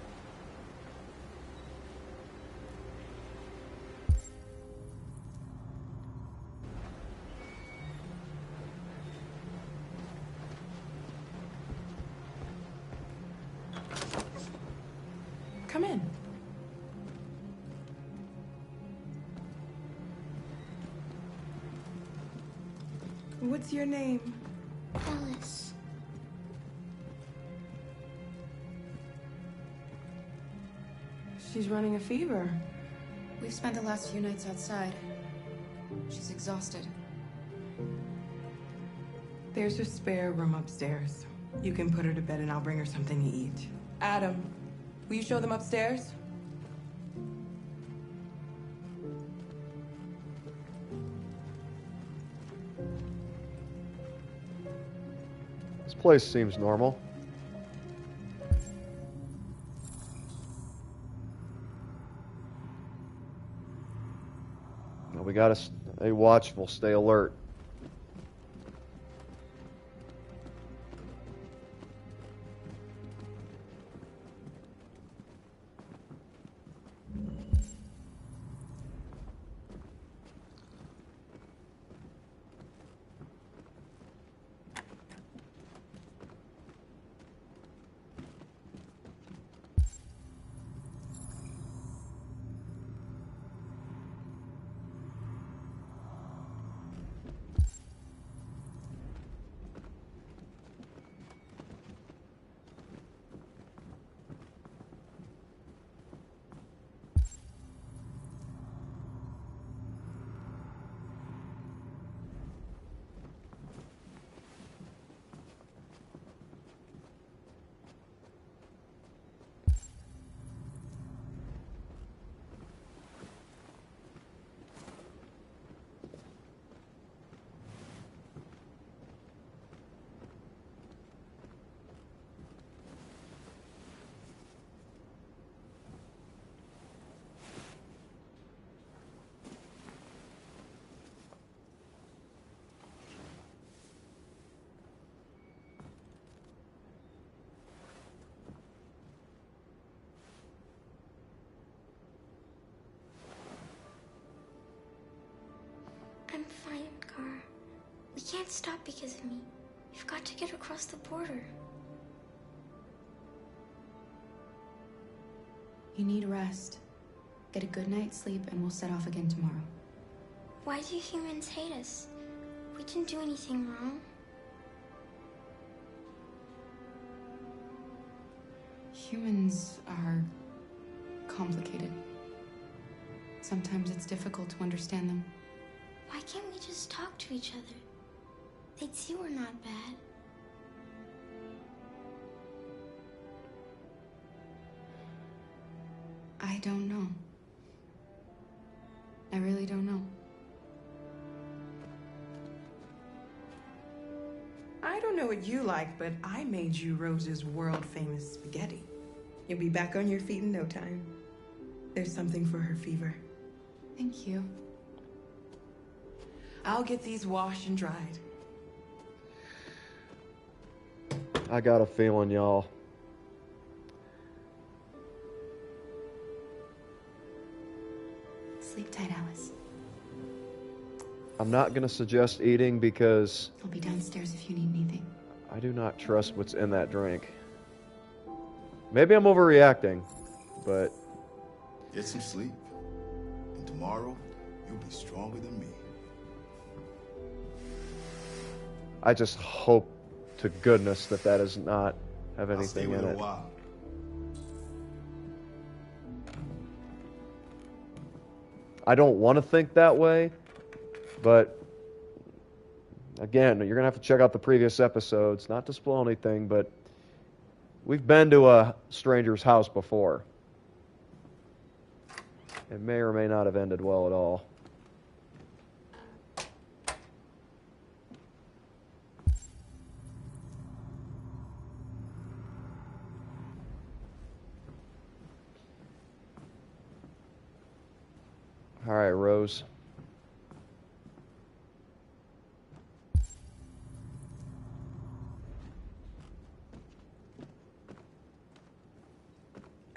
Come in. What's your name? Alice. She's running a fever. We've spent the last few nights outside. She's exhausted. There's a spare room upstairs. You can put her to bed and I'll bring her something to eat. Adam, will you show them upstairs? This place seems normal. Well, we gotta stay watchful, stay alert. I'm fine, Gar. We can't stop because of me. We've got to get across the border. You need rest. Get a good night's sleep and we'll set off again tomorrow. Why do humans hate us? We didn't do anything wrong. Humans are complicated. Sometimes it's difficult to understand them. Why can't we just talk to each other? They'd see we're not bad. I don't know. I really don't know. I don't know what you like, but I made you Rose's world-famous spaghetti. You'll be back on your feet in no time. There's something for her fever. Thank you. I'll get these washed and dried. I got a feeling, y'all. Sleep tight, Alice. I'm not going to suggest eating because I'll be downstairs if you need anything. I do not trust what's in that drink. Maybe I'm overreacting, but... Get some sleep. And tomorrow, you'll be stronger than me. I just hope to goodness that that does not have anything in it. I don't want to think that way, but again, you're going to have to check out the previous episodes, not to spoil anything, but we've been to a stranger's house before. It may or may not have ended well at all. All right, Rose.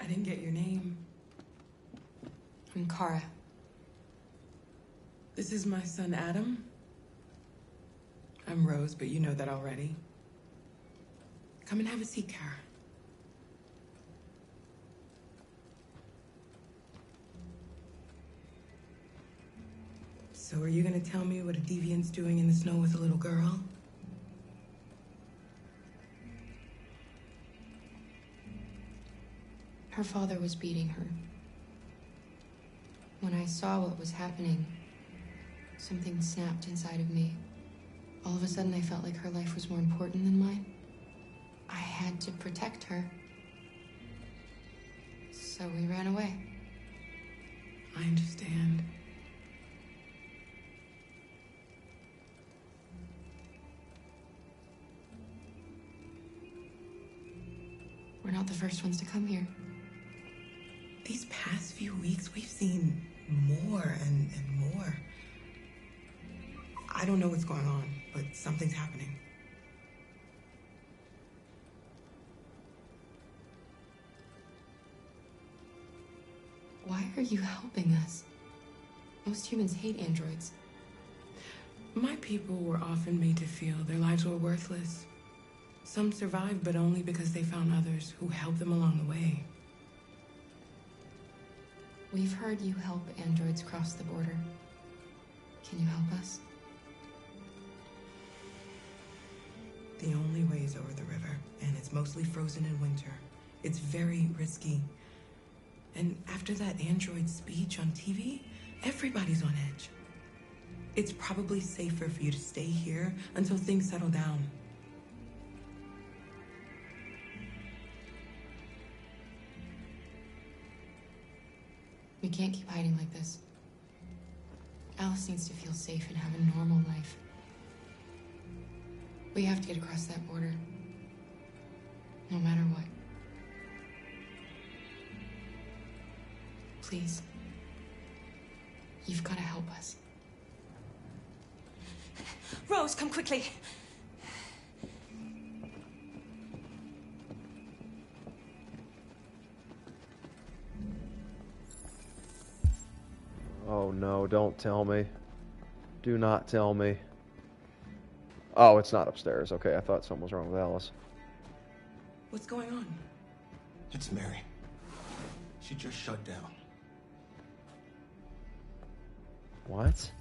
I didn't get your name. I'm Kara. This is my son, Adam. I'm Rose, but you know that already. Come and have a seat, Kara. So are you gonna tell me what a Deviant's doing in the snow with a little girl? Her father was beating her. When I saw what was happening, something snapped inside of me. All of a sudden, I felt like her life was more important than mine. I had to protect her. So we ran away. I understand. We're not the first ones to come here. These past few weeks, we've seen more and more. I don't know what's going on, but something's happening. Why are you helping us? Most humans hate androids. My people were often made to feel their lives were worthless. Some survived, but only because they found others who helped them along the way. We've heard you help androids cross the border. Can you help us? The only way is over the river, and it's mostly frozen in winter. It's very risky. And after that android speech on TV, everybody's on edge. It's probably safer for you to stay here until things settle down. We can't keep hiding like this. Alice needs to feel safe and have a normal life. We have to get across that border. No matter what. Please. You've got to help us. Rose, come quickly. Oh no, don't tell me. Do not tell me. Oh, it's not upstairs. Okay, I thought something was wrong with Alice. What's going on? It's Mary. She just shut down. What?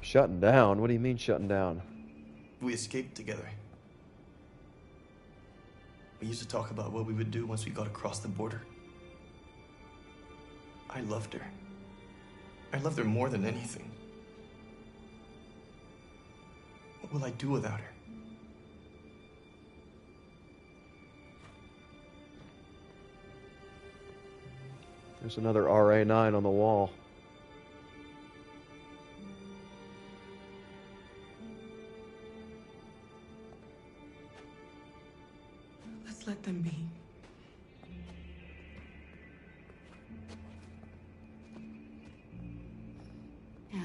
Shutting down? What do you mean shutting down? We escaped together. We used to talk about what we would do once we got across the border. I loved her. I loved her more than anything. What will I do without her? We're There's another RA9 on the wall. Let's let them be.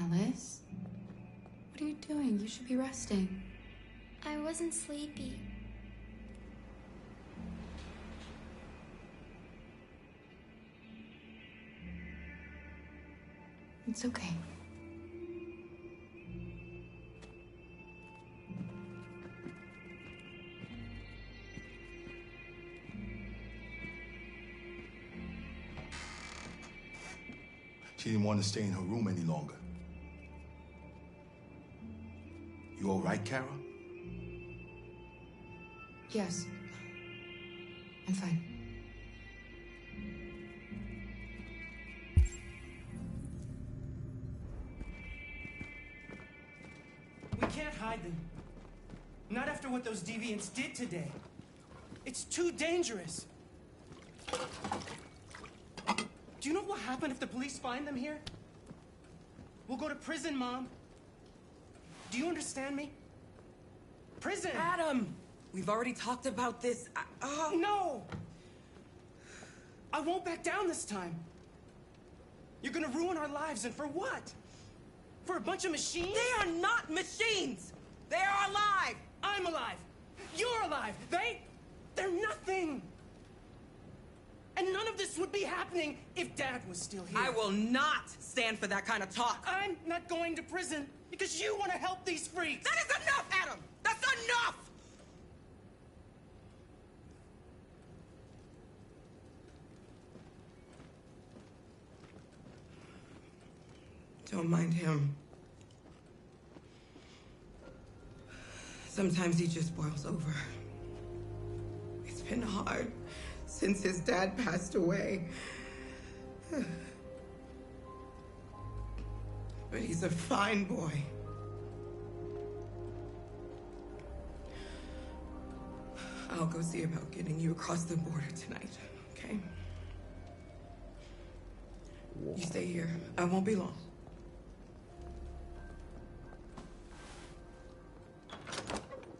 Alice? What are you doing? You should be resting. I wasn't sleepy. It's okay. She didn't want to stay in her room any longer. You all right, Kara? Yes. I'm fine. We can't hide them. Not after what those deviants did today. It's too dangerous. Do you know what will happen if the police find them here? We'll go to prison, Mom. Do you understand me? Prison! Adam! We've already talked about this. No! I won't back down this time. You're gonna ruin our lives, and for what? For a bunch of machines? They are not machines! They are alive! I'm alive! You're alive! They're nothing! And none of this would be happening if Dad was still here. I will not stand for that kind of talk. I'm not going to prison because you want to help these freaks. That is enough, Adam! That's enough! Don't mind him. Sometimes he just boils over. It's been hard since his dad passed away. But he's a fine boy. I'll go see about getting you across the border tonight, okay? You stay here. I won't be long.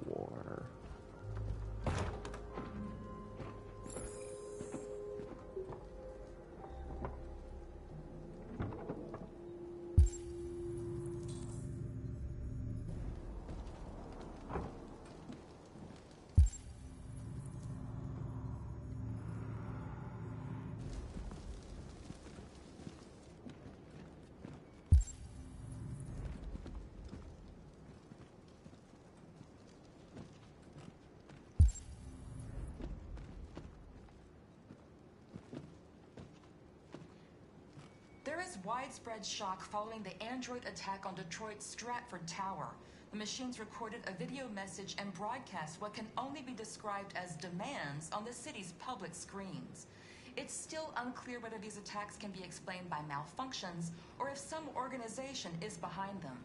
Water. There is widespread shock following the android attack on Detroit's Stratford Tower. The machines recorded a video message and broadcast what can only be described as demands on the city's public screens. It's still unclear whether these attacks can be explained by malfunctions or if some organization is behind them.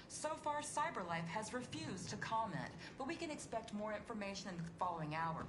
So far, CyberLife has refused to comment, but we can expect more information in the following hour.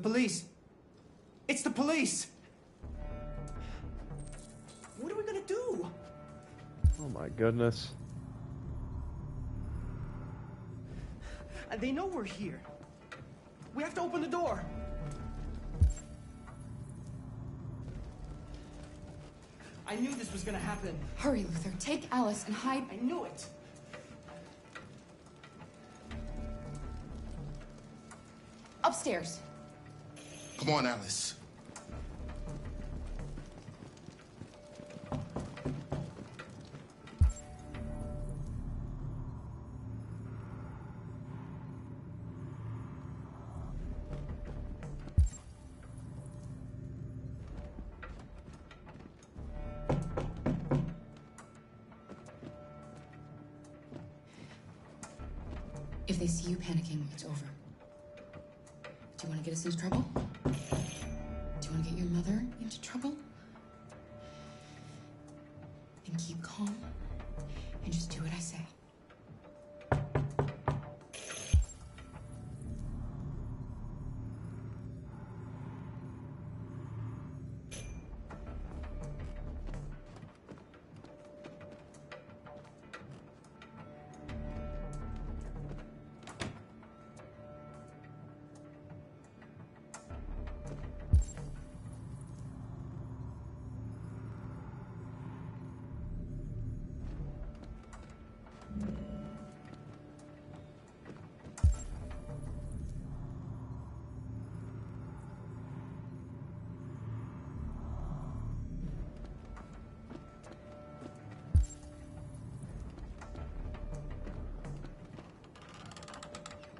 police. It's the police. What are we gonna do? Oh my goodness. They know we're here. We have to open the door. I knew this was gonna happen. Hurry, Luther. Take Alice and hide. I knew it. Upstairs. Come on, Alice. If they see you panicking, it's over. Do you want to get us into trouble? Do you want to get your mother into trouble? Then keep calm and just do what I say.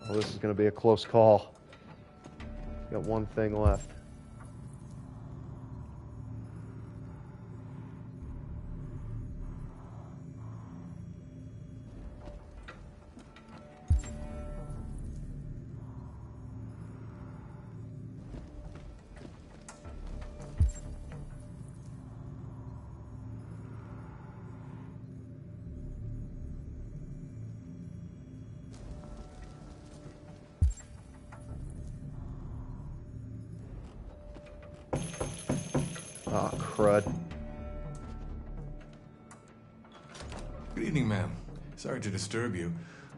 Oh, this is going to be a close call. Got one thing left. Ah, crud. Good evening, ma'am. Sorry to disturb you.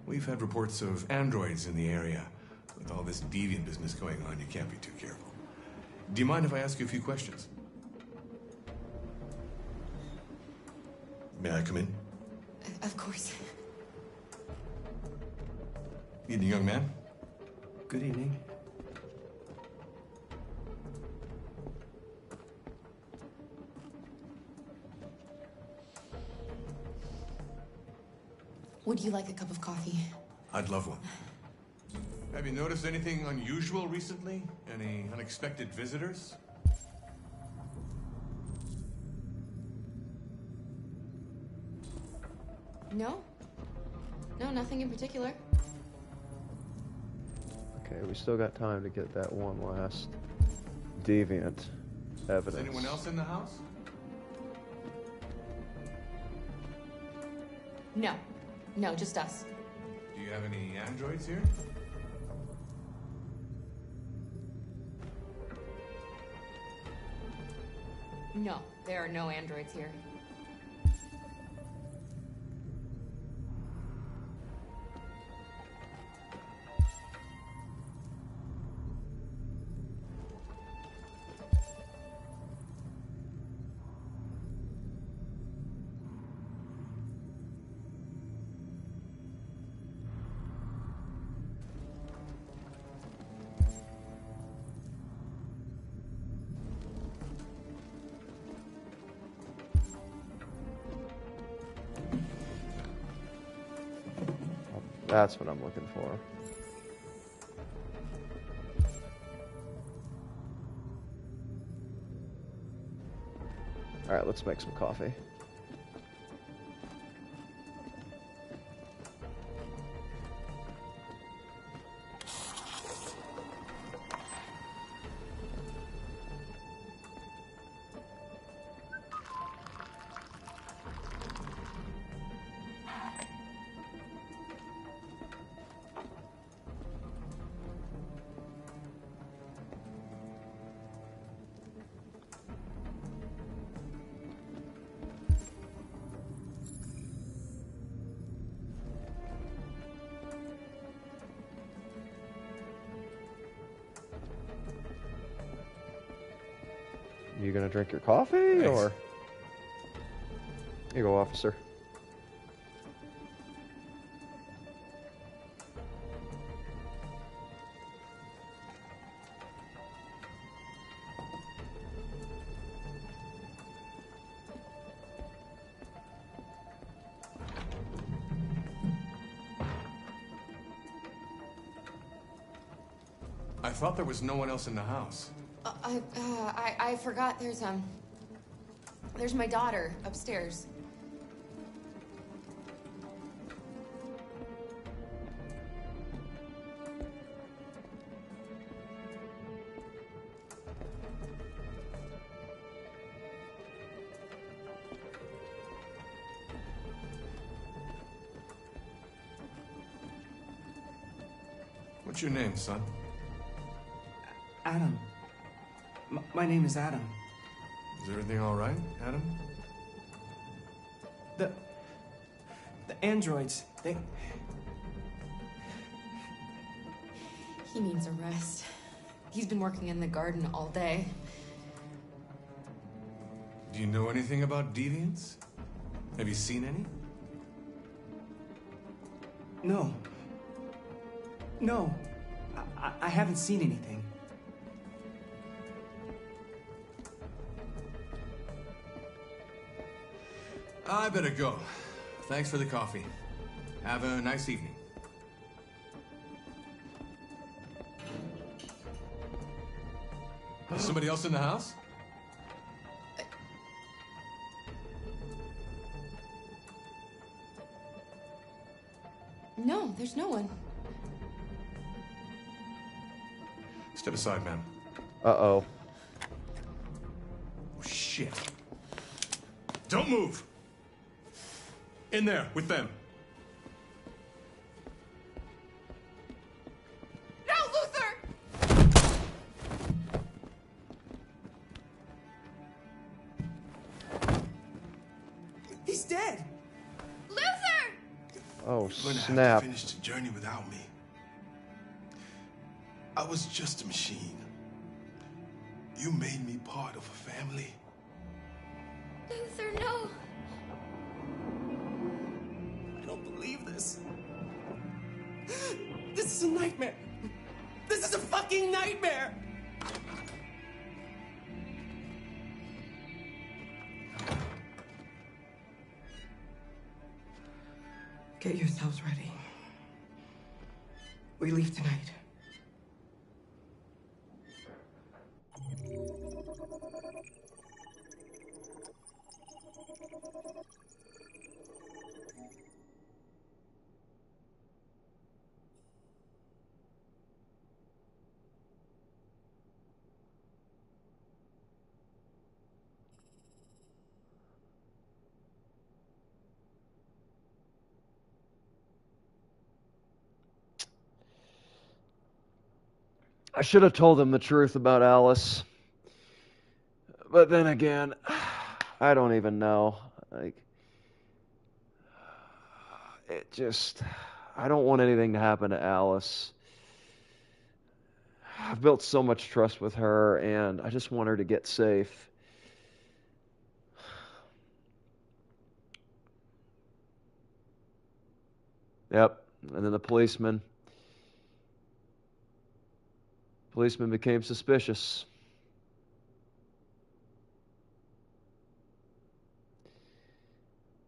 We've had reports of androids in the area. With all this deviant business going on, you can't be too careful. Do you mind if I ask you a few questions? May I come in? Of course. Evening, young man. Good evening. Would you like a cup of coffee? I'd love one. Have you noticed anything unusual recently? Any unexpected visitors? No. No, nothing in particular. Okay, we still got time to get that one last deviant evidence. Is anyone else in the house? No. No, just us. Do you have any androids here? No, there are no androids here. That's what I'm looking for. All right, let's make some coffee. You gonna drink your coffee, Thanks. or... Here you go, officer. I thought there was no one else in the house. I forgot there's my daughter upstairs. What's your name, son? Adam. My name is Adam. Is everything all right, Adam? The androids, they... He needs a rest. He's been working in the garden all day. Do you know anything about deviants? Have you seen any? No. No. I haven't seen anything. I better go. Thanks for the coffee. Have a nice evening. Is somebody else in the house? No, there's no one. Step aside, ma'am. Uh-oh. Oh, shit. Don't move! In there, with them. No, Luther! He's dead! Luther! Oh, You're gonna have snap. to finish the journey without me. I was just a machine. You made me part of a family. Luther, no! I don't believe this. This is a nightmare. This is a fucking nightmare! Get yourselves ready. We leave tonight. I should have told him the truth about Alice. But then again, I don't even know. Like, it just... I don't want anything to happen to Alice. I've built so much trust with her, and I just want her to get safe. Yep, and then the policeman became suspicious.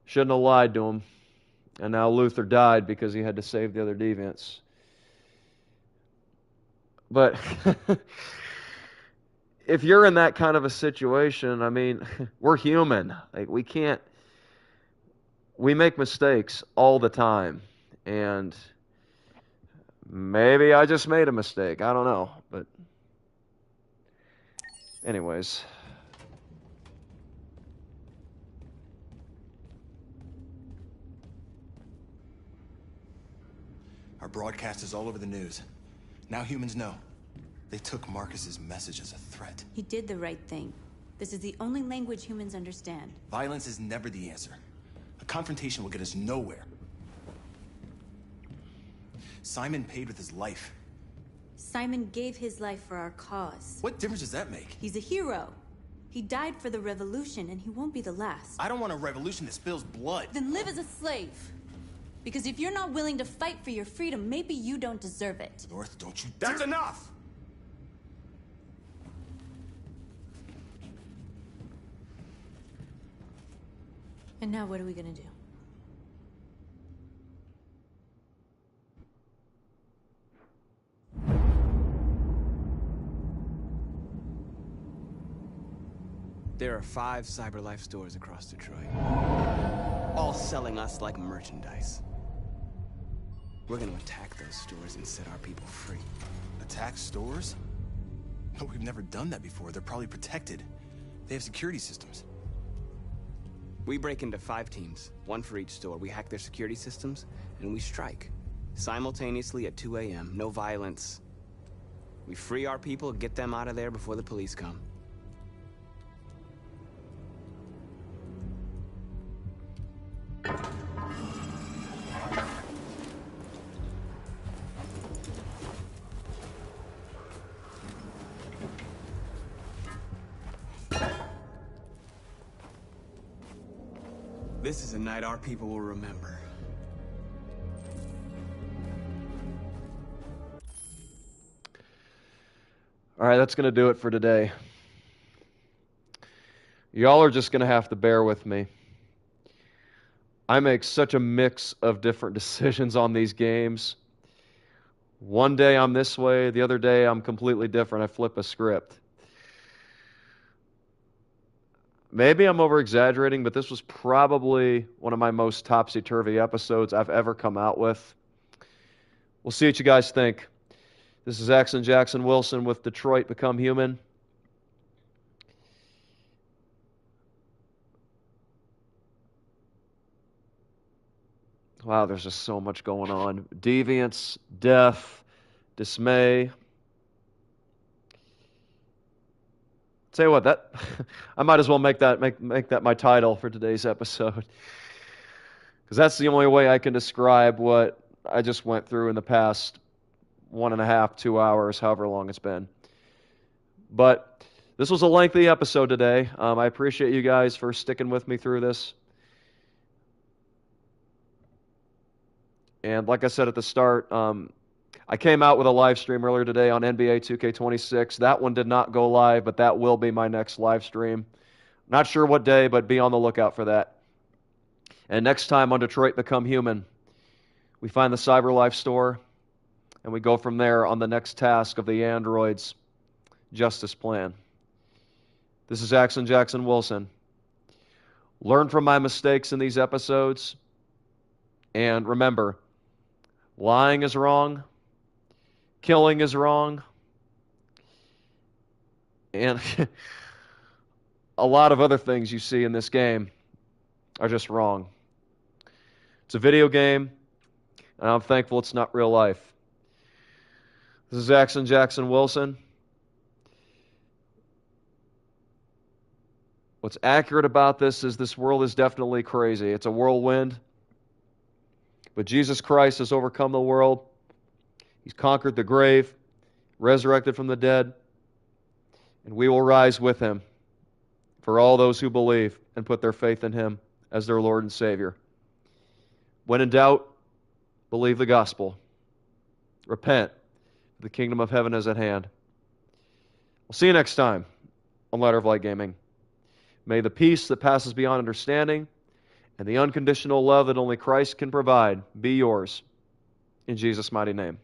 Shouldn't have lied to him. And now Luther died because he had to save the other deviants. But if you're in that kind of a situation, I mean, we're human. Like, we make mistakes all the time. And maybe I just made a mistake. I don't know. But anyways. Our broadcast is all over the news. Now humans know. They took Marcus's message as a threat. He did the right thing. This is the only language humans understand. Violence is never the answer. A confrontation will get us nowhere. Simon paid with his life. Simon gave his life for our cause. What difference does that make? He's a hero. He died for the revolution, and he won't be the last. I don't want a revolution that spills blood. Then live as a slave. Because if you're not willing to fight for your freedom, maybe you don't deserve it. North, don't you That's enough! And now what are we gonna do? There are 5 CyberLife stores across Detroit, all selling us like merchandise. We're gonna attack those stores and set our people free. Attack stores? No, we've never done that before. They're probably protected. They have security systems. We break into 5 teams, 1 for each store. We hack their security systems, and we strike. Simultaneously at 2 a.m., no violence. We free our people, get them out of there before the police come. This is a night our people will remember. All right, that's going to do it for today. Y'all are just going to have to bear with me. I make such a mix of different decisions on these games. One day I'm this way, the other day I'm completely different. I flip a script. Maybe I'm over-exaggerating, but this was probably one of my most topsy-turvy episodes I've ever come out with. We'll see what you guys think. This is Jackson Wilson with Detroit Become Human. Wow, there's just so much going on. Deviants, death, dismay. Tell you what, that I might as well make that my title for today's episode, because that's the only way I can describe what I just went through in the past 1.5, 2 hours, however long it's been. But this was a lengthy episode today. I appreciate you guys for sticking with me through this. And like I said at the start, I came out with a live stream earlier today on NBA 2K26. That one did not go live, but that will be my next live stream. Not sure what day, but be on the lookout for that. And next time on Detroit Become Human, we find the CyberLife store, and we go from there on the next task of the androids' justice plan. This is Jackson Wilson. Learn from my mistakes in these episodes, and remember, lying is wrong. Killing is wrong. And a lot of other things you see in this game are just wrong. It's a video game, and I'm thankful it's not real life. This is Jackson Wilson. What's accurate about this world is definitely crazy. It's a whirlwind. But Jesus Christ has overcome the world. He's conquered the grave, resurrected from the dead, and we will rise with him for all those who believe and put their faith in him as their Lord and Savior. When in doubt, believe the gospel. Repent. The kingdom of heaven is at hand. We'll see you next time on Ladder of Light Gaming. May the peace that passes beyond understanding and the unconditional love that only Christ can provide be yours. In Jesus' mighty name.